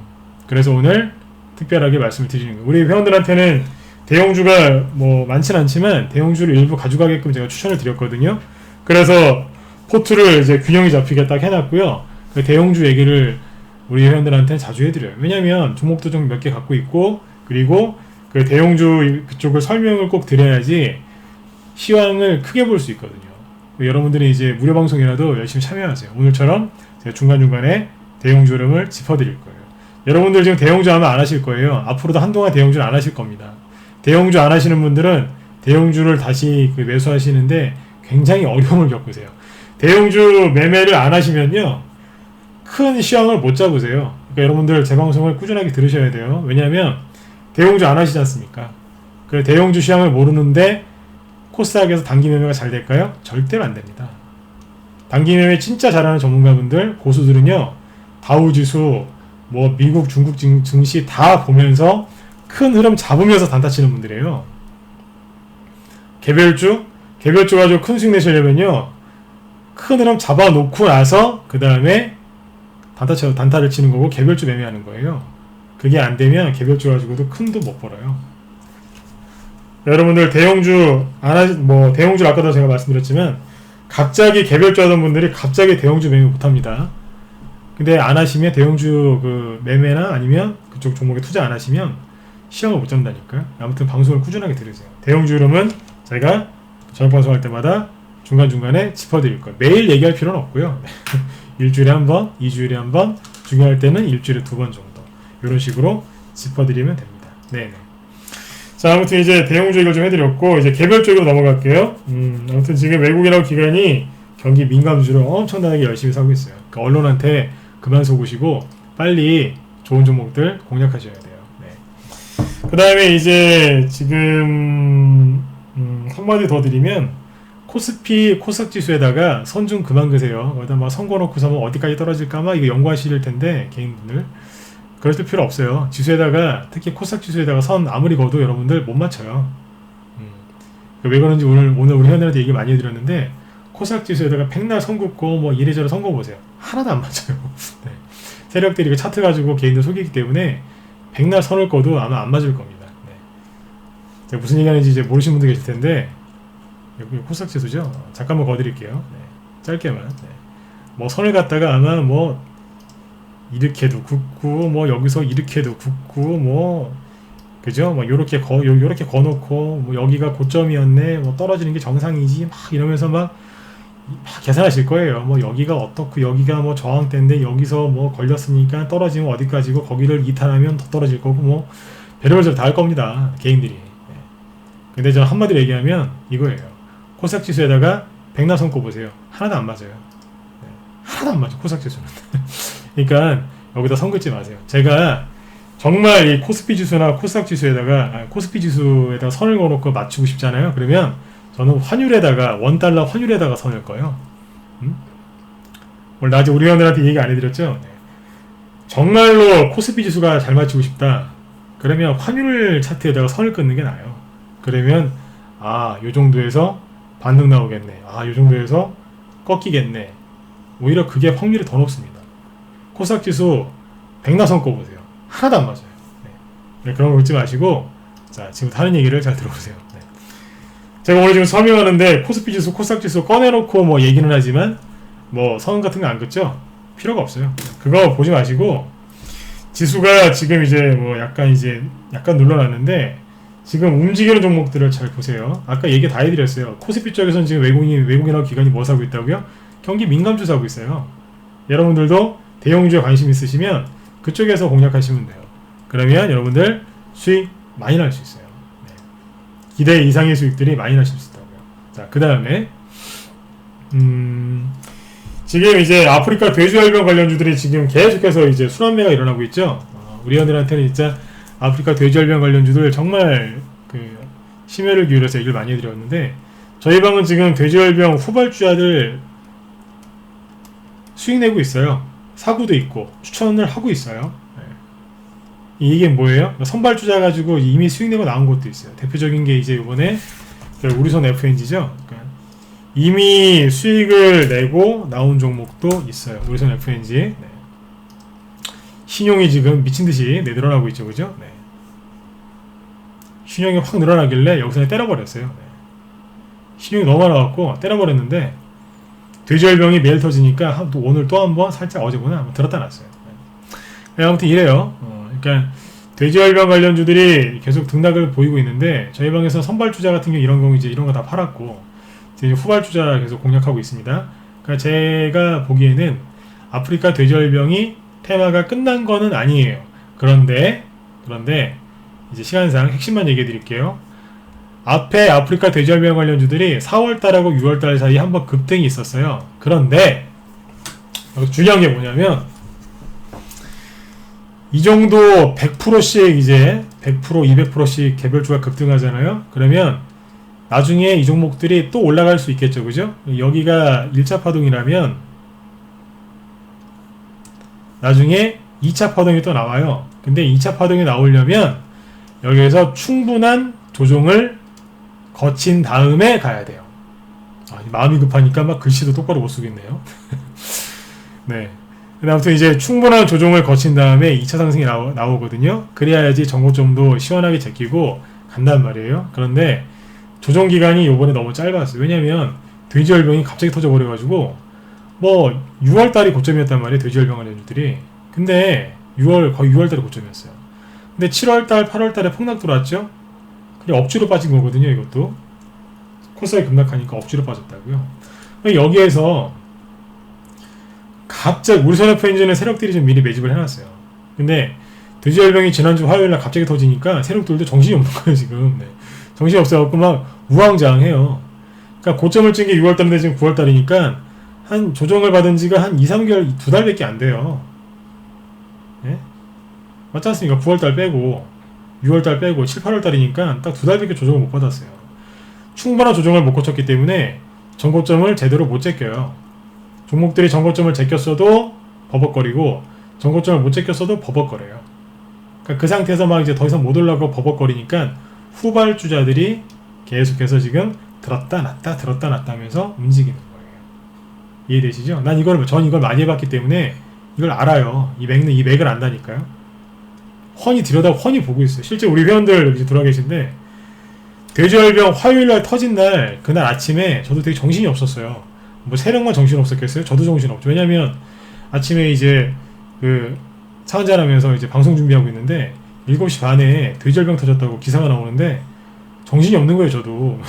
[SPEAKER 2] 그래서 오늘 특별하게 말씀을 드리는 거예요. 우리 회원들한테는 대형주가 뭐 많지는 않지만 대형주를 일부 가져가게끔 제가 추천을 드렸거든요. 그래서 포트를 이제 균형이 잡히게 딱 해놨고요. 그 대형주 얘기를 우리 회원들한테는 자주 해드려요. 왜냐면 종목도 좀 몇 개 갖고 있고, 그리고 그 대형주 그쪽을 설명을 꼭 드려야지 시황을 크게 볼 수 있거든요. 여러분들이 이제 무료 방송이라도 열심히 참여하세요. 오늘처럼 제가 중간중간에 대형주 흐름을 짚어드릴 거예요. 여러분들 지금 대형주 아마 안 하실 거예요. 앞으로도 한동안 대형주는 안 하실 겁니다. 대형주 안 하시는 분들은 대형주를 다시 그 매수하시는데 굉장히 어려움을 겪으세요. 대형주 매매를 안 하시면요, 큰 시황을 못 잡으세요. 그러니까 여러분들 제 방송을 꾸준하게 들으셔야 돼요. 왜냐하면 대형주 안 하시지 않습니까? 그 대형주 시황을 모르는데 코스닥에서 단기 매매가 잘 될까요? 절대로 안 됩니다. 단기 매매 진짜 잘하는 전문가분들, 고수들은요, 다우지수, 뭐 미국, 중국 증시 다 보면서 큰 흐름 잡으면서 단타 치는 분들이에요. 개별주 가지고 큰 수익 내시려면요, 큰 흐름 잡아놓고 나서 그 다음에 단타를 치는 거고 개별주 매매하는 거예요. 그게 안 되면 개별주 가지고도 큰 돈 못 벌어요. 여러분들 대형주 대형주 아까도 제가 말씀드렸지만 갑자기 개별주 하던 분들이 갑자기 대형주 매매 못합니다. 근데 안 하시면 대형주 그 매매나 아니면 그쪽 종목에 투자 안 하시면 시황을 못 잡는다니까요. 아무튼 방송을 꾸준하게 들으세요. 대형주 흐름은 제가 저녁 방송할 때마다 중간중간에 짚어드릴 거예요. 매일 얘기할 필요는 없고요. 일주일에 한 번, 2주일에 한 번, 중요할 때는 일주일에 2번 정도, 이런 식으로 짚어드리면 됩니다. 네네. 자, 아무튼 이제 대형주 얘기를 좀 해드렸고, 이제 개별적으로 넘어갈게요. 아무튼 지금 외국이라고 기관이 경기 민감주를 엄청나게 열심히 사고 있어요. 그러니까 언론한테 그만 속으시고 빨리 좋은 종목들 공략하셔야 돼요. 네. 그 다음에 이제 지금 한마디 더 드리면, 코스피 코스닥 지수에다가 선 좀 그만 그세요. 거기다 막 선 거놓고서 뭐 어디까지 떨어질까 막 이거 연구하실 텐데, 개인분들 그럴 필요 없어요. 지수에다가, 특히 코스닥 지수에다가 선 아무리 거도 여러분들 못 맞춰요. 왜 그런지 오늘 우리 회원들한테 얘기 많이 해드렸는데, 코스닥 지수에다가 백날 선 긋고 뭐 이래저래 선 거 보세요. 하나도 안 맞아요. 네. 세력들이 그 차트 가지고 개인들 속이기 때문에 백날 선을 꺼도 아마 안 맞을 겁니다. 네. 제가 무슨 얘기하는지 이제 모르시는 분들 계실 텐데, 여기 코스닥 지수죠. 잠깐만 거드릴게요. 네. 짧게만. 네. 뭐 선을 갖다가 아마 뭐 이렇게도 긋고, 뭐 여기서 이렇게도 긋고, 뭐 그죠? 뭐 요렇게 거놓고, 뭐 여기가 고점이었네, 뭐 떨어지는 게 정상이지, 막 이러면서 막 계산하실 거예요. 뭐 여기가 어떻고, 여기가 뭐 저항대인데 여기서 뭐 걸렸으니까 떨어지면 어디까지고, 거기를 이탈하면 더 떨어질 거고, 뭐 별의별 다 할 겁니다, 개인들이. 네. 근데 저 한마디로 얘기하면 이거예요. 코스닥 지수에다가 백날 선 꼽으세요. 하나도 안 맞아요. 네. 하나도 안 맞아요, 코스닥 지수는. 그러니까 여기다 선 긋지 마세요. 제가 정말 이 코스피 지수나 코스닥 지수에다가 코스피 지수에다가 선을 걸어놓고 맞추고 싶잖아요. 그러면 저는 환율에다가, $1 환율에다가 선을 거예요. 오늘 낮에 우리 회원들한테 얘기 안 해드렸죠? 네. 정말로 코스피 지수가 잘 맞추고 싶다, 그러면 환율 차트에다가 선을 끊는 게 나아요. 그러면 요 정도에서 반등 나오겠네, 요 정도에서 꺾이겠네, 오히려 그게 확률이 더 높습니다. 코스닥 지수 백나선 꼽으세요. 하나도 안 맞아요. 네. 그런 거 묻지 마시고, 자, 지금 하는 얘기를 잘 들어보세요. 네. 제가 오늘 지금 설명하는데 코스피 지수, 코스닥 지수 꺼내놓고 뭐 얘기는 하지만 뭐 선 같은 거 안 긋죠? 필요가 없어요. 그거 보지 마시고, 지수가 지금 이제 뭐 약간 눌러놨는데, 지금 움직이는 종목들을 잘 보세요. 아까 얘기 다 해드렸어요. 코스피 쪽에서는 지금 외국인하고 기관이 뭐 사고 있다고요? 경기 민감주 사고 있어요. 여러분들도 대형주에 관심 있으시면 그쪽에서 공략하시면 돼요. 그러면 여러분들 수익 많이 날 수 있어요. 네. 기대 이상의 수익들이 많이 나실 수 있다고요. 자, 그 다음에 지금 이제 아프리카 돼지열병 관련주들이 지금 계속해서 이제 순환매가 일어나고 있죠. 우리 회원들한테는 진짜 아프리카 돼지열병 관련주들 정말 그 심혈을 기울여서 얘기를 많이 해드렸는데, 저희 방은 지금 돼지열병 후발주자들 수익 내고 있어요. 사고도 있고 추천을 하고 있어요. 네. 이게 뭐예요? 선발주자 가지고 이미 수익 내고 나온 것도 있어요. 대표적인 게 이제 이번에 우리손 FNG죠. 그러니까 이미 수익을 내고 나온 종목도 있어요. 우리선 FNG. 네. 신용이 지금 미친듯이 늘어나고 있죠. 그죠? 네. 신용이 확 늘어나길래 여기서 때려버렸어요. 네. 신용이 너무 많아갖고 때려버렸는데 돼지열병이 매일 터지니까 오늘 또 한번 살짝 어제구나 한번 들었다 놨어요. 네. 아무튼 이래요. 그러니까 돼지열병 관련주들이 계속 등락을 보이고 있는데 저희 방에서 선발주자 같은 경우 이런 거 이제 이런 거 다 팔았고 이제 후발주자 계속 공략하고 있습니다. 그러니까 제가 보기에는 아프리카 돼지열병이 테마가 끝난 거는 아니에요. 그런데 이제 시간상 핵심만 얘기해 드릴게요. 앞에 아프리카 돼지열병 관련주들이 4월달하고 6월달 사이에 한번 급등이 있었어요. 그런데 중요한 게 뭐냐면 이 정도 100%씩 이제 100%, 200%씩 개별주가 급등하잖아요. 그러면 나중에 이 종목들이 또 올라갈 수 있겠죠. 그죠? 여기가 1차 파동이라면 나중에 2차 파동이 또 나와요. 근데 2차 파동이 나오려면 여기에서 충분한 조정을 거친 다음에 가야 돼요. 마음이 급하니까 막 글씨도 똑바로 못 쓰겠네요. 네. 아무튼 이제 충분한 조정을 거친 다음에 2차 상승이 나오거든요. 그래야지 정고점도 시원하게 제끼고 간단 말이에요. 그런데 조정 기간이 요번에 너무 짧았어요. 왜냐면 돼지열병이 갑자기 터져버려가지고 뭐 6월달이 고점이었단 말이에요. 돼지열병 관련주들이. 근데 거의 6월달이 고점이었어요. 근데 7월달, 8월달에 폭락 들어왔죠. 그게 억지로 빠진 거거든요. 이것도 코스닥이 급락하니까 억지로 빠졌다고요. 여기에서 갑자기 우리선 FNG는 세력들이 좀 미리 매집을 해놨어요. 근데 돼지열병이 지난주 화요일날 갑자기 터지니까 세력들도 정신이 없는 거예요 지금. 네. 정신이 없어갖고 막 우왕좌왕해요. 그러니까 고점을 찐 게 6월달인데 지금 9월달이니까 한 조정을 받은 지가 한 2, 3개월, 2달밖에 안 돼요. 네? 맞지 않습니까? 9월달 빼고 6월달 빼고 7, 8월달이니까 딱 2달밖에 조정을 못 받았어요. 충분한 조정을 못 거쳤기 때문에 전고점을 제대로 못 제껴요. 종목들이 전고점을 제꼈어도 버벅거리고 전고점을 못 제꼈어도 버벅거려요. 그러니까 그 상태에서 막 이제 더 이상 못 올라가고 버벅거리니까 후발주자들이 계속해서 지금 들었다 놨다 하면서 움직이는 거예요. 이해되시죠? 전 이걸 많이 해봤기 때문에 이걸 알아요. 이 맥을 안다니까요. 훤히 보고 있어요. 실제 우리 회원들 여기 들어와 계신데 돼지열병 화요일날 터진 날 그날 아침에 저도 되게 정신이 없었어요. 뭐 세력만 정신 없었겠어요? 저도 정신 없죠. 왜냐면 아침에 이제 그 차 한잔하면서 이제 방송 준비하고 있는데 7시 반에 돼지열병 터졌다고 기사가 나오는데 정신이 없는 거예요. 저도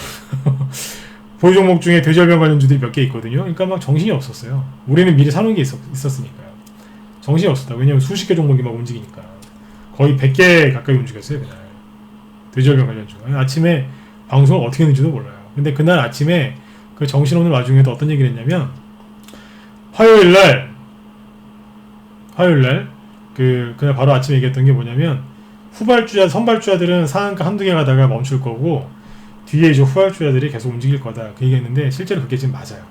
[SPEAKER 2] 보유 종목 중에 돼지열병 관련주들이 몇 개 있거든요. 그러니까 막 정신이 없었어요. 우리는 미리 사놓은 게 있었으니까요. 정신이 없었다. 왜냐면 수십 개 종목이 막 움직이니까 거의 100개 가까이 움직였어요. 그날 돼지열병 관련주가 아침에 방송을 어떻게 했는지도 몰라요. 근데 그날 아침에 그 정신없는 와중에도 어떤 얘기를 했냐면 화요일날 그날 바로 아침에 얘기했던 게 뭐냐면 선발주자들은 상한가 한두 개 가다가 멈출 거고 뒤에 이제 후발주자들이 계속 움직일 거다 그 얘기했는데 실제로 그게 지금 맞아요.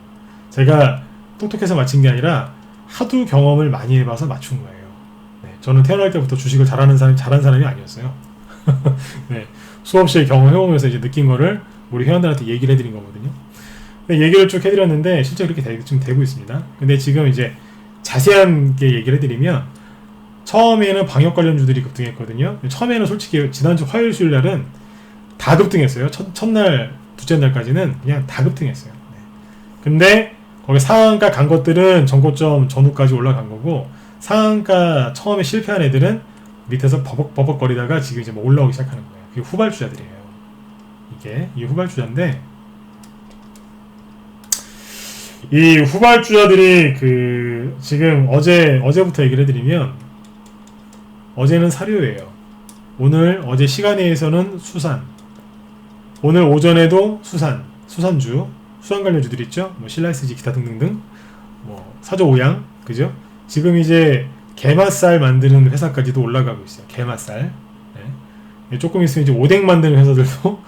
[SPEAKER 2] 제가 똑똑해서 맞힌 게 아니라 하도 경험을 많이 해봐서 맞춘 거예요. 네, 저는 태어날 때부터 주식을 잘하는 사람이 아니었어요. 네, 수없이 경험해보면서 이제 느낀 거를 우리 회원들한테 얘기를 해드린 거거든요. 얘기를 쭉 해드렸는데 실제 그렇게 좀 되고 있습니다. 근데 지금 이제 자세하게 얘기를 해드리면 처음에는 방역 관련주들이 급등했거든요. 처음에는 솔직히 지난주 화요일 수요일 날은 다 급등했어요. 첫날 둘째 날까지는 그냥 다 급등했어요. 네. 근데 거기 상한가 간 것들은 전고점 전후까지 올라간 거고 상한가 처음에 실패한 애들은 밑에서 버벅거리다가 지금 이제 뭐 올라오기 시작하는 거예요. 그게 후발주자들이에요. 이게 후발주자인데 이 후발주자들이 지금 어제부터 얘기를 해드리면 어제는 사료예요. 어제 시간에서는 수산. 오늘 오전에도 수산주, 수산 관련주들 있죠. 뭐 신라이스지 기타 등등등. 뭐 사조 오양, 그죠? 지금 이제 게맛살 만드는 회사까지도 올라가고 있어요. 게맛살. 네. 조금 있으면 이제 오뎅 만드는 회사들도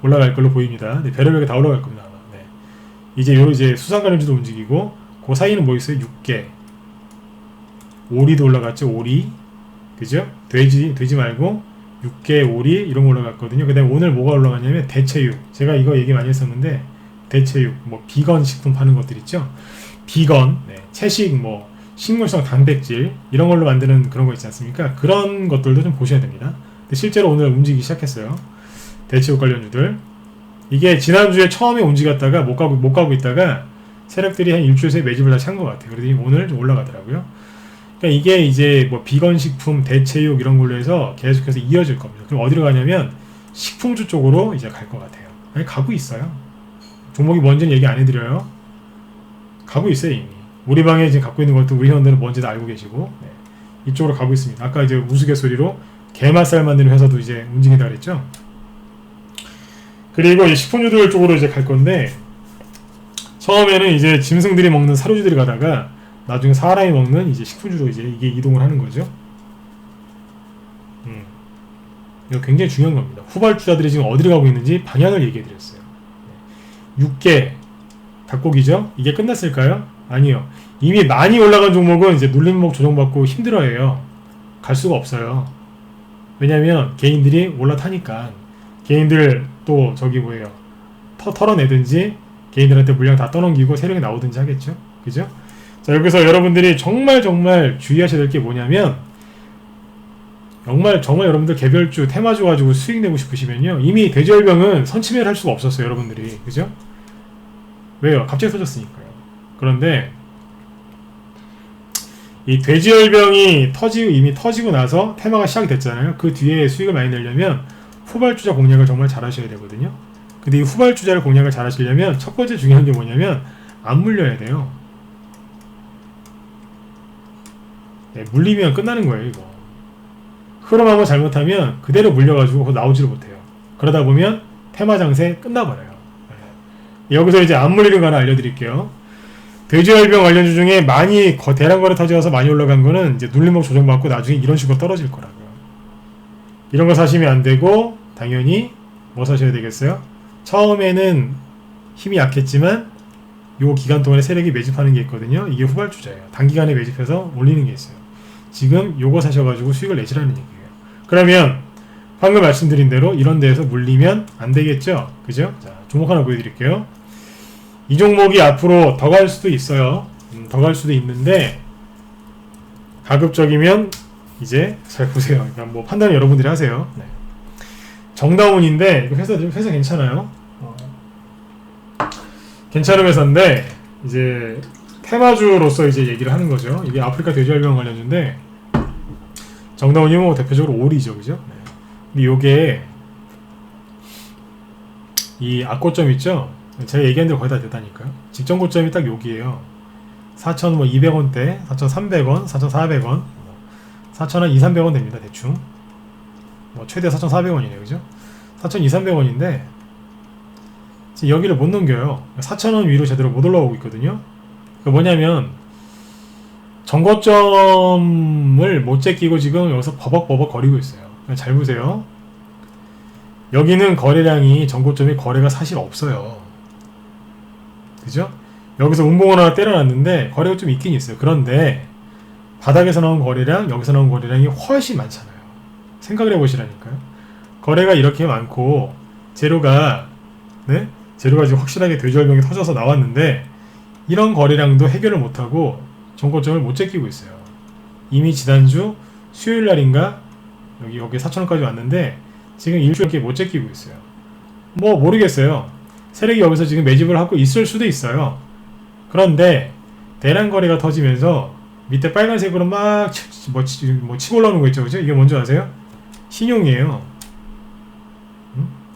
[SPEAKER 2] 올라갈 걸로 보입니다. 네, 별의별 게 다 올라갈 겁니다. 네. 이제 수산 관련주도 움직이고 그 사이는 뭐 있어요? 육개. 오리도 올라갔죠. 오리. 그죠? 돼지 말고 육개, 오리 이런 거 올라갔거든요. 그 다음에 오늘 뭐가 올라갔냐면 대체육. 제가 이거 얘기 많이 했었는데 대체육, 뭐 비건 식품 파는 것들 있죠. 비건, 채식, 뭐 식물성 단백질 이런 걸로 만드는 그런 거 있지 않습니까? 그런 것들도 좀 보셔야 됩니다. 근데 실제로 오늘 움직이기 시작했어요. 대체육 관련주들. 이게 지난주에 처음에 움직였다가 못 가고 있다가 세력들이 한 일주일 새에 매집을 다시 한 것 같아요. 그래서 오늘 좀 올라가더라고요. 그러니까 이게 이제 뭐 비건 식품, 대체육 이런 걸로 해서 계속해서 이어질 겁니다. 그럼 어디로 가냐면 식품주 쪽으로 이제 갈 것 같아요. 아니, 가고 있어요. 종목이 뭔지는 얘기 안 해드려요. 가고 있어요, 이미. 우리 방에 지금 갖고 있는 것도 우리 회원들은 뭔지도 알고 계시고, 이쪽으로 가고 있습니다. 아까 이제 우스갯소리로 게맛살 만드는 회사도 이제 움직인다 그랬죠. 그리고 이 식품주들 쪽으로 이제 갈 건데, 처음에는 이제 짐승들이 먹는 사료주들이 가다가 나중에 사람이 먹는 이제 식품주로 이제 이게 이동을 하는 거죠. 이거 굉장히 중요한 겁니다. 후발주자들이 지금 어디로 가고 있는지 방향을 얘기해 드렸어요. 육개 닭고기죠? 이게 끝났을까요? 아니요. 이미 많이 올라간 종목은 이제 눌림목 조정받고 힘들어해요. 갈 수가 없어요. 왜냐면 개인들이 올라타니까. 개인들 또 저기 뭐예요, 털어내든지 개인들한테 물량 다 떠넘기고 세력이 나오든지 하겠죠. 그죠? 자, 여기서 여러분들이 정말 주의하셔야 될 게 뭐냐면, 정말 여러분들 개별주, 테마주 가지고 수익 내고 싶으시면요, 이미 돼지열병은 선침해를 할 수가 없었어요, 여러분들이. 그죠? 왜요? 갑자기 터졌으니까요. 그런데 이 돼지열병이 이미 터지고 나서 테마가 시작이 됐잖아요. 그 뒤에 수익을 많이 내려면 후발주자 공략을 정말 잘 하셔야 되거든요. 근데 이 후발주자를 공략을 잘 하시려면 첫 번째 중요한 게 뭐냐면 안 물려야 돼요. 물리면 끝나는 거예요, 이거. 흐름 한번 잘못하면 그대로 물려가지고 그거 나오지를 못해요. 그러다 보면 테마 장세 끝나버려요. 여기서 이제 안 물리는 거 하나 알려드릴게요. 돼지열병 관련주 중에 많이 대량거래 터져서 많이 올라간 거는 이제 눌림목 조정받고 나중에 이런 식으로 떨어질 거라고요. 이런 거 사시면 안 되고, 당연히 뭐 사셔야 되겠어요? 처음에는 힘이 약했지만 요 기간 동안에 세력이 매집하는 게 있거든요. 이게 후발주자예요. 단기간에 매집해서 올리는 게 있어요. 지금 요거 사셔가지고 수익을 내시라는 얘기예요. 그러면 방금 말씀드린 대로 이런 데에서 물리면 안 되겠죠? 그죠? 자, 종목 하나 보여드릴게요. 이 종목이 앞으로 더 갈 수도 있어요. 더 갈 수도 있는데, 가급적이면 이제 잘 보세요. 그러니까 뭐 판단은 여러분들이 하세요. 정다운인데 이거 회사 괜찮아요. 괜찮은 회사인데 이제 테마주로서 이제 얘기를 하는 거죠. 이게 아프리카 돼지열병 관련주인데, 정다운이 뭐 대표적으로 오리죠, 그죠? 근데 요게 이 악고점 있죠? 제가 얘기한 대로 거의 다 됐다니까요. 직전 고점이 딱 여기에요. 4,200원대, 4,300원, 4,400원, 4,200-300원 됩니다, 대충. 뭐 최대 4,400원이네요, 그죠? 4,200-300원인데 지금 여기를 못 넘겨요. 4,000원 위로 제대로 못 올라오고 있거든요. 그 뭐냐면 전고점을 못 제끼고 지금 여기서 버벅버벅 거리고 있어요. 잘 보세요. 여기는 거래량이 전고점이 거래가 사실 없어요. 그죠? 여기서 운봉을 하나 때려놨는데 거래가 좀 있긴 있어요. 그런데 바닥에서 나온 거래량, 여기서 나온 거래량이 훨씬 많잖아요. 생각을 해보시라니까요. 거래가 이렇게 많고 재료가 지금 확실하게 돼지열병이 터져서 나왔는데 이런 거래량도 해결을 못하고 전고점을 못 제끼고 있어요. 이미 지난주 수요일날인가 여기 4,000원까지 왔는데 지금 일주일밖에 못 제끼고 있어요. 뭐 모르겠어요. 세력이 여기서 지금 매집을 하고 있을 수도 있어요. 그런데 대량 거래가 터지면서 밑에 빨간색으로 막 치고 올라오는 거 있죠, 그죠? 이게 뭔지 아세요? 신용이에요.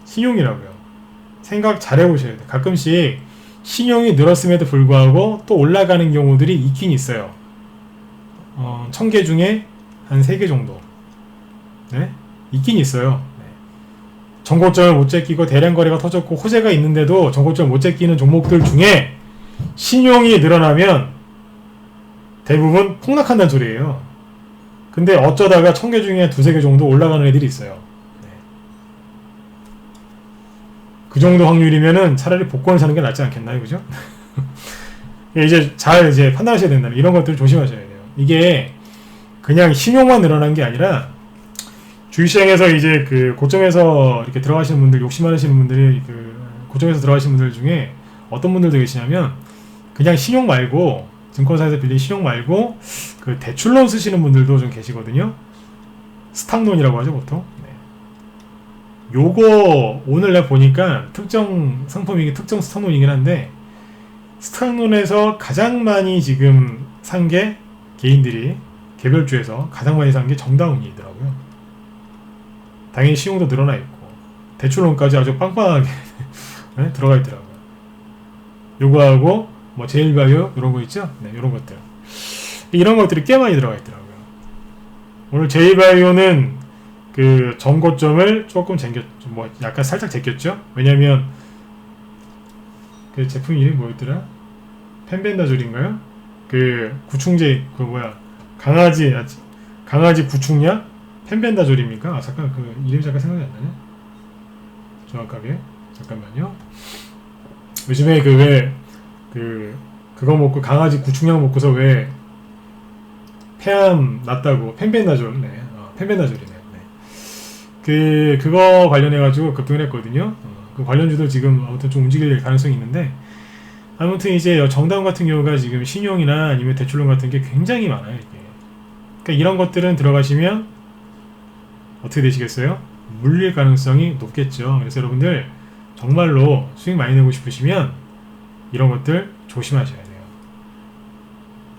[SPEAKER 2] 신용이라고요. 생각 잘 해보셔야 돼요. 가끔씩 신용이 늘었음에도 불구하고 또 올라가는 경우들이 있긴 있어요. 1000개 중에 한 3개 정도. 있긴 있어요. 전고점을 못 제끼고 대량 거래가 터졌고 호재가 있는데도 전고점을 못 제끼는 종목들 중에 신용이 늘어나면 대부분 폭락한다는 소리예요. 근데 어쩌다가 1000개 중에 2-3개 정도 올라가는 애들이 있어요. 그 정도 확률이면은 차라리 복권을 사는 게 낫지 않겠나요? 그죠? 이제 잘 판단하셔야 된다는 이런 것들을 조심하셔야 돼요. 이게 그냥 신용만 늘어난 게 아니라 주식시장에서 이제 그 고점에서 이렇게 들어가시는 분들, 욕심 많으시는 분들이 그 고점에서 들어가시는 분들 중에 어떤 분들도 계시냐면 그냥 신용 말고 증권사에서 빌린 신용 말고 그 대출론 쓰시는 분들도 좀 계시거든요. 스탁론이라고 하죠 보통. 네. 요거 오늘 내가 보니까 특정 상품이긴 특정 스탁론이긴 한데 스탁론에서 가장 많이 지금 산 게 개인들이 개별주에서 가장 많이 산 게 정다운이더라고요. 당연히 신용도 늘어나 있고 대출론까지 아주 빵빵하게 네? 들어가 있더라고요. 요거하고 뭐 제일바이오 이런 거 있죠? 네, 이런 것들 이런 것들이 꽤 많이 들어가 있더라고요. 오늘 제일바이오는 그 전고점을 조금 뭐 약간 살짝 제꼈죠? 왜냐면 그 제품 이름이 뭐였더라? 펜벤다졸인가요? 그 구충제 그 뭐야 강아지 구충약 펜벤다졸입니까? 아 잠깐 그 이름이 잠깐 생각이 안 나네. 정확하게 잠깐만요. 요즘에 그 왜 그거 먹고 강아지 구충약 먹고서 왜 폐암 났다고 펜벤다졸 네 펜벤다졸이네. 네. 그거 관련해 가지고 급등을 했거든요. 그 관련주도 지금 아무튼 좀 움직일 가능성이 있는데 아무튼 이제 정다운 같은 경우가 지금 신용이나 아니면 대출론 같은 게 굉장히 많아요. 이게. 그러니까 이런 것들은 들어가시면 어떻게 되시겠어요? 물릴 가능성이 높겠죠. 그래서 여러분들 정말로 수익 많이 내고 싶으시면 이런 것들 조심하셔야 돼요.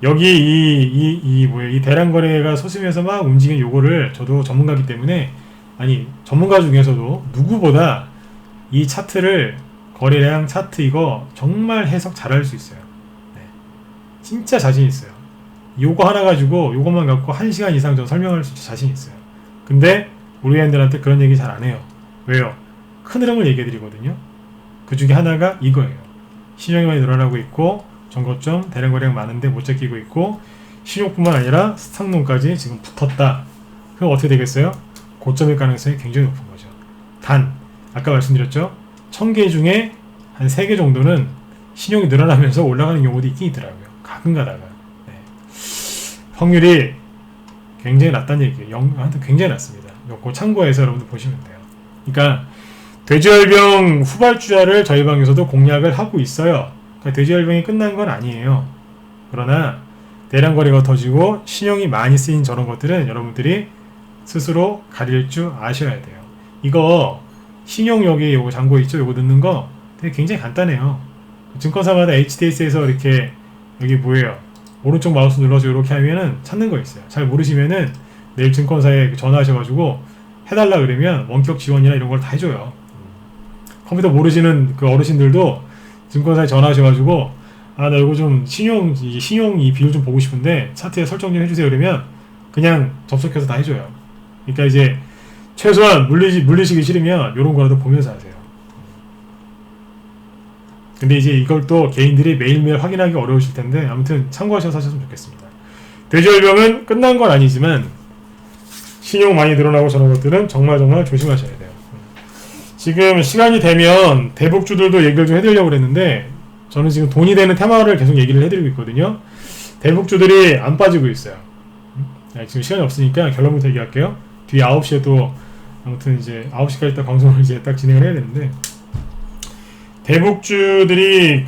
[SPEAKER 2] 여기 이 대량 거래가 솟으면서 막 움직이는 요거를 저도 전문가이기 때문에 아니 전문가 중에서도 누구보다 이 차트를 거래량 차트 이거 정말 해석 잘할 수 있어요. 네. 진짜 자신 있어요. 요거 하나 가지고 요것만 갖고 1시간 이상 전 설명할 수 자신 있어요. 근데 우리 애들한테 그런 얘기 잘 안 해요. 왜요? 큰 흐름을 얘기해 드리거든요. 그 중에 하나가 이거예요. 신용이 많이 늘어나고 있고 전고점 대량 거래량 많은데 못 제끼고 있고 신용뿐만 아니라 스탁론까지 지금 붙었다. 그럼 어떻게 되겠어요? 고점일 가능성이 굉장히 높은 거죠. 단 아까 말씀드렸죠? 1000개 중에 한 3개 정도는 신용이 늘어나면서 올라가는 경우도 있긴 있더라고요. 가끔 가다가. 네. 확률이 굉장히 낮다는 얘기예요. 하여튼 굉장히 낮습니다. 이거 참고해서 여러분들 보시면 돼요. 그러니까 돼지열병 후발주자를 저희 방에서도 공략을 하고 있어요. 그러니까 돼지열병이 끝난 건 아니에요. 그러나 대량 거래가 터지고 신용이 많이 쓰인 저런 것들은 여러분들이 스스로 가릴 줄 아셔야 돼요. 이거 신용 여기 요거 잔고 있죠? 요거 넣는 거 되게 굉장히 간단해요. 증권사마다 HDS에서 이렇게 여기 뭐예요? 오른쪽 마우스 눌러서 이렇게 하면은 찾는 거 있어요. 잘 모르시면은 내일 증권사에 전화하셔가지고 해달라 그러면 원격 지원이나 이런 걸 다 해줘요. 컴퓨터 모르시는 그 어르신들도 증권사에 전화하셔가지고 아 나 이거 좀 신용 이 비율 좀 보고 싶은데 차트에 설정 좀 해주세요 그러면 그냥 접속해서 다 해줘요. 그러니까 이제 최소한 물리시기 싫으면 이런 거라도 보면서 하세요. 근데 이제 이걸 또 개인들이 매일매일 확인하기 어려우실 텐데 아무튼 참고하셔서 하셨으면 좋겠습니다. 돼지열병은 끝난 건 아니지만 신용 많이 늘어나고 저런 것들은 정말 조심하셔야 돼요. 지금 시간이 되면 대북주들도 얘기를 좀 해드리려고 그랬는데 저는 지금 돈이 되는 테마를 계속 얘기를 해드리고 있거든요. 대북주들이 안 빠지고 있어요. 지금 시간이 없으니까 결론부터 얘기할게요. 뒤에 9시에 또 아무튼 이제 9시까지 딱 방송을 이제 딱 진행을 해야 되는데 대북주들이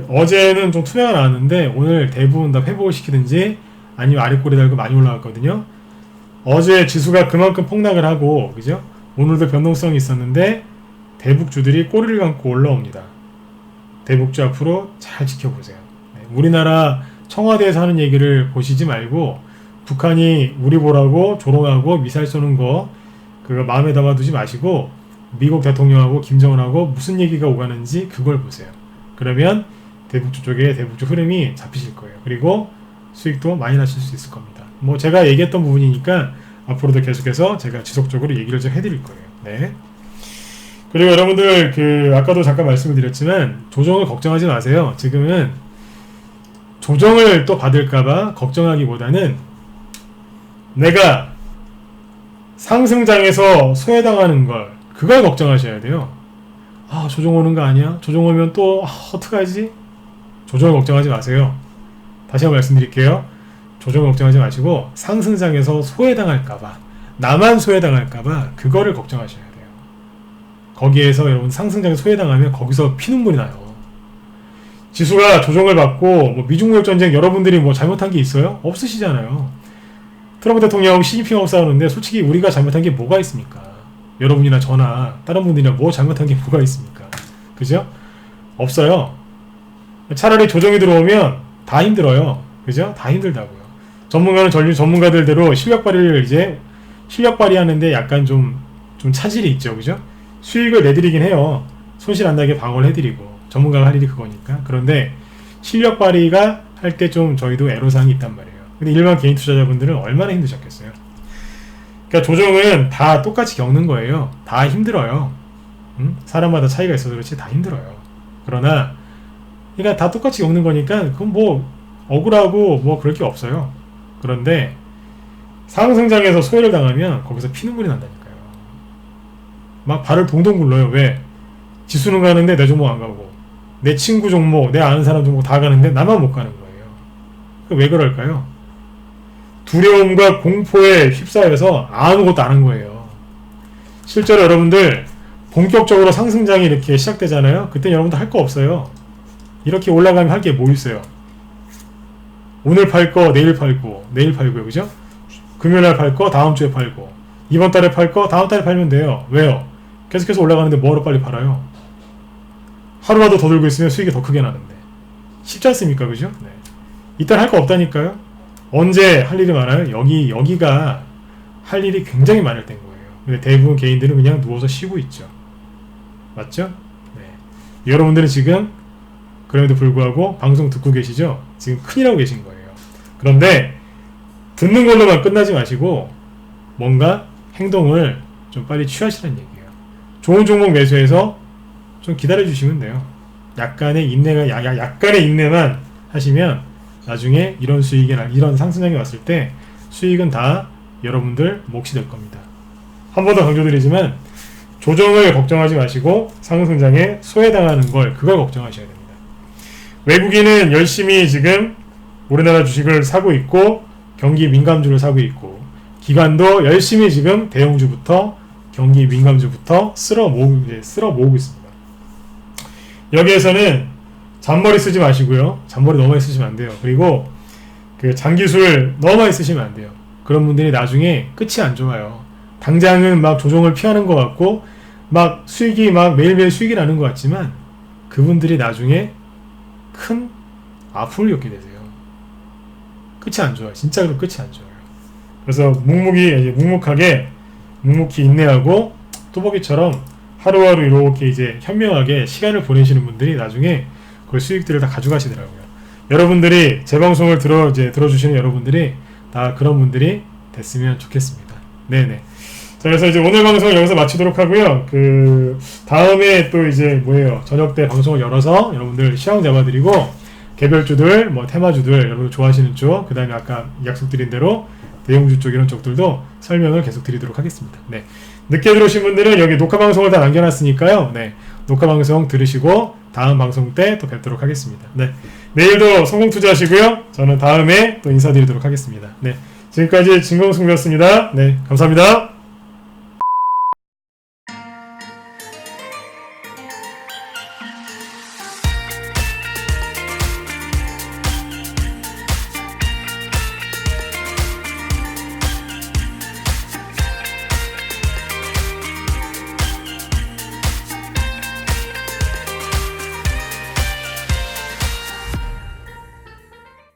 [SPEAKER 2] 어제는 좀 투매가 나왔는데 오늘 대부분 다 회복을 시키든지 아니면 아래 꼬리 달고 많이 올라갔거든요. 어제 지수가 그만큼 폭락을 하고 그죠? 오늘도 변동성이 있었는데 대북주들이 꼬리를 감고 올라옵니다. 대북주 앞으로 잘 지켜보세요. 우리나라 청와대에서 하는 얘기를 보시지 말고 북한이 우리 보라고 조롱하고 미사일 쏘는 거 그거 마음에 담아두지 마시고 미국 대통령하고 김정은하고 무슨 얘기가 오가는지 그걸 보세요. 그러면 대북주 쪽에 대북주 흐름이 잡히실 거예요. 그리고 수익도 많이 나실 수 있을 겁니다. 뭐 제가 얘기했던 부분이니까 앞으로도 계속해서 제가 지속적으로 얘기를 좀 해드릴 거예요. 네. 그리고 여러분들 아까도 잠깐 말씀을 드렸지만 조정을 걱정하지 마세요. 지금은 조정을 또 받을까봐 걱정하기보다는 내가 상승장에서 소외당하는 그걸 걱정하셔야 돼요. 아 조정 오는 거 아니야? 조정 오면 또 어떡하지? 조정을 걱정하지 마세요. 다시 한번 말씀드릴게요. 조정을 걱정하지 마시고 상승장에서 소외당할까봐 나만 소외당할까봐 그거를 걱정하셔야 돼요. 거기에서 여러분 상승장에 소외당하면 거기서 피눈물이 나요. 지수가 조정을 받고 뭐 미중무역 전쟁 여러분들이 뭐 잘못한 게 있어요? 없으시잖아요. 트럼프 대통령하고 시진핑하고 싸우는데 솔직히 우리가 잘못한 게 뭐가 있습니까? 여러분이나 저나 다른 분들이나 뭐 잘못한 게 뭐가 있습니까? 그죠? 없어요. 차라리 조정이 들어오면 다 힘들어요. 그죠? 다 힘들다고요. 전문가들대로 실력 발휘하는데 약간 좀 차질이 있죠. 그죠? 수익을 내드리긴 해요. 손실 안 나게 방어를 해드리고. 전문가가 할 일이 그거니까. 그런데 실력 발휘가 할 때 좀 저희도 애로사항이 있단 말이에요. 근데 일반 개인 투자자분들은 얼마나 힘드셨겠어요. 그러니까 조정은 다 똑같이 겪는 거예요. 다 힘들어요. 사람마다 차이가 있어서 그렇지 다 힘들어요. 그러나 그러니까 다 똑같이 겪는 거니까 그건 뭐 억울하고 뭐 그럴 게 없어요. 그런데 상승장에서 소외를 당하면 거기서 피눈물이 난다니까요. 막 발을 동동 굴러요. 왜? 지수는 가는데 내 종목 안 가고 내 친구 종목, 내 아는 사람 종목 다 가는데 나만 못 가는 거예요. 왜 그럴까요? 두려움과 공포에 휩싸여서 아무것도 안 한 거예요. 실제로 여러분들 본격적으로 상승장이 이렇게 시작되잖아요. 그때 여러분들 할 거 없어요. 이렇게 올라가면 할 게 뭐 있어요? 오늘 팔 거 내일 팔고 내일 팔고요. 그죠? 금요일날 팔 거 다음 주에 팔고 이번 달에 팔 거 다음 달에 팔면 돼요. 왜요? 계속해서 올라가는데 뭐하러 빨리 팔아요? 하루라도 더 들고 있으면 수익이 더 크게 나는데 쉽지 않습니까? 그죠? 네. 이딴 할 거 없다니까요. 언제 할 일이 많아요? 여기가 할 일이 굉장히 많을 때인 거예요. 근데 대부분 개인들은 그냥 누워서 쉬고 있죠. 맞죠? 네. 여러분들은 지금 그럼에도 불구하고 방송 듣고 계시죠? 지금 큰일 하고 계신 거예요. 그런데 듣는 걸로만 끝나지 마시고 뭔가 행동을 좀 빨리 취하시라는 얘기예요. 좋은 종목 매수해서 좀 기다려 주시면 돼요. 약간의 인내만 하시면 나중에 이런 이런 상승장이 왔을 때 수익은 다 여러분들 몫이 될 겁니다. 한 번 더 강조드리지만 조정을 걱정하지 마시고 상승장에 소외당하는 그걸 걱정하셔야 됩니다. 외국인은 열심히 지금 우리나라 주식을 사고 있고 경기 민감주를 사고 있고 기관도 열심히 지금 대형주부터 경기 민감주부터 쓸어 모으고 있습니다. 여기에서는 잔머리 쓰지 마시고요. 잔머리 너무 많이 쓰시면 안 돼요. 그리고 그 장기술 너무 많이 쓰시면 안 돼요. 그런 분들이 나중에 끝이 안 좋아요. 당장은 막 조정을 피하는 것 같고 막 수익이 막 매일매일 수익이 나는 것 같지만 그분들이 나중에 큰 아픔을 겪게 되세요. 끝이 안 좋아요. 진짜로 끝이 안 좋아요. 그래서 묵묵히 인내하고 뚜벅이처럼 하루하루 이렇게 이제 현명하게 시간을 보내시는 분들이 나중에 그 수익들을 다 가져가시더라고요. 여러분들이 제 방송을 들어주시는 여러분들이 다 그런 분들이 됐으면 좋겠습니다. 네네. 자, 그래서 이제 오늘 방송을 여기서 마치도록 하고요. 다음에 또 이제 저녁 때 방송을 열어서 여러분들 시황 잡아드리고, 개별주들, 테마주들, 여러분 좋아하시는 쪽, 그 다음에 아까 약속드린 대로 대형주 쪽 이런 쪽들도 설명을 계속 드리도록 하겠습니다. 네. 늦게 들어오신 분들은 여기 녹화 방송을 다 남겨놨으니까요. 네. 녹화 방송 들으시고, 다음 방송 때 또 뵙도록 하겠습니다. 네. 내일도 성공 투자하시고요. 저는 다음에 또 인사드리도록 하겠습니다. 네. 지금까지 진공승부였습니다. 네. 감사합니다.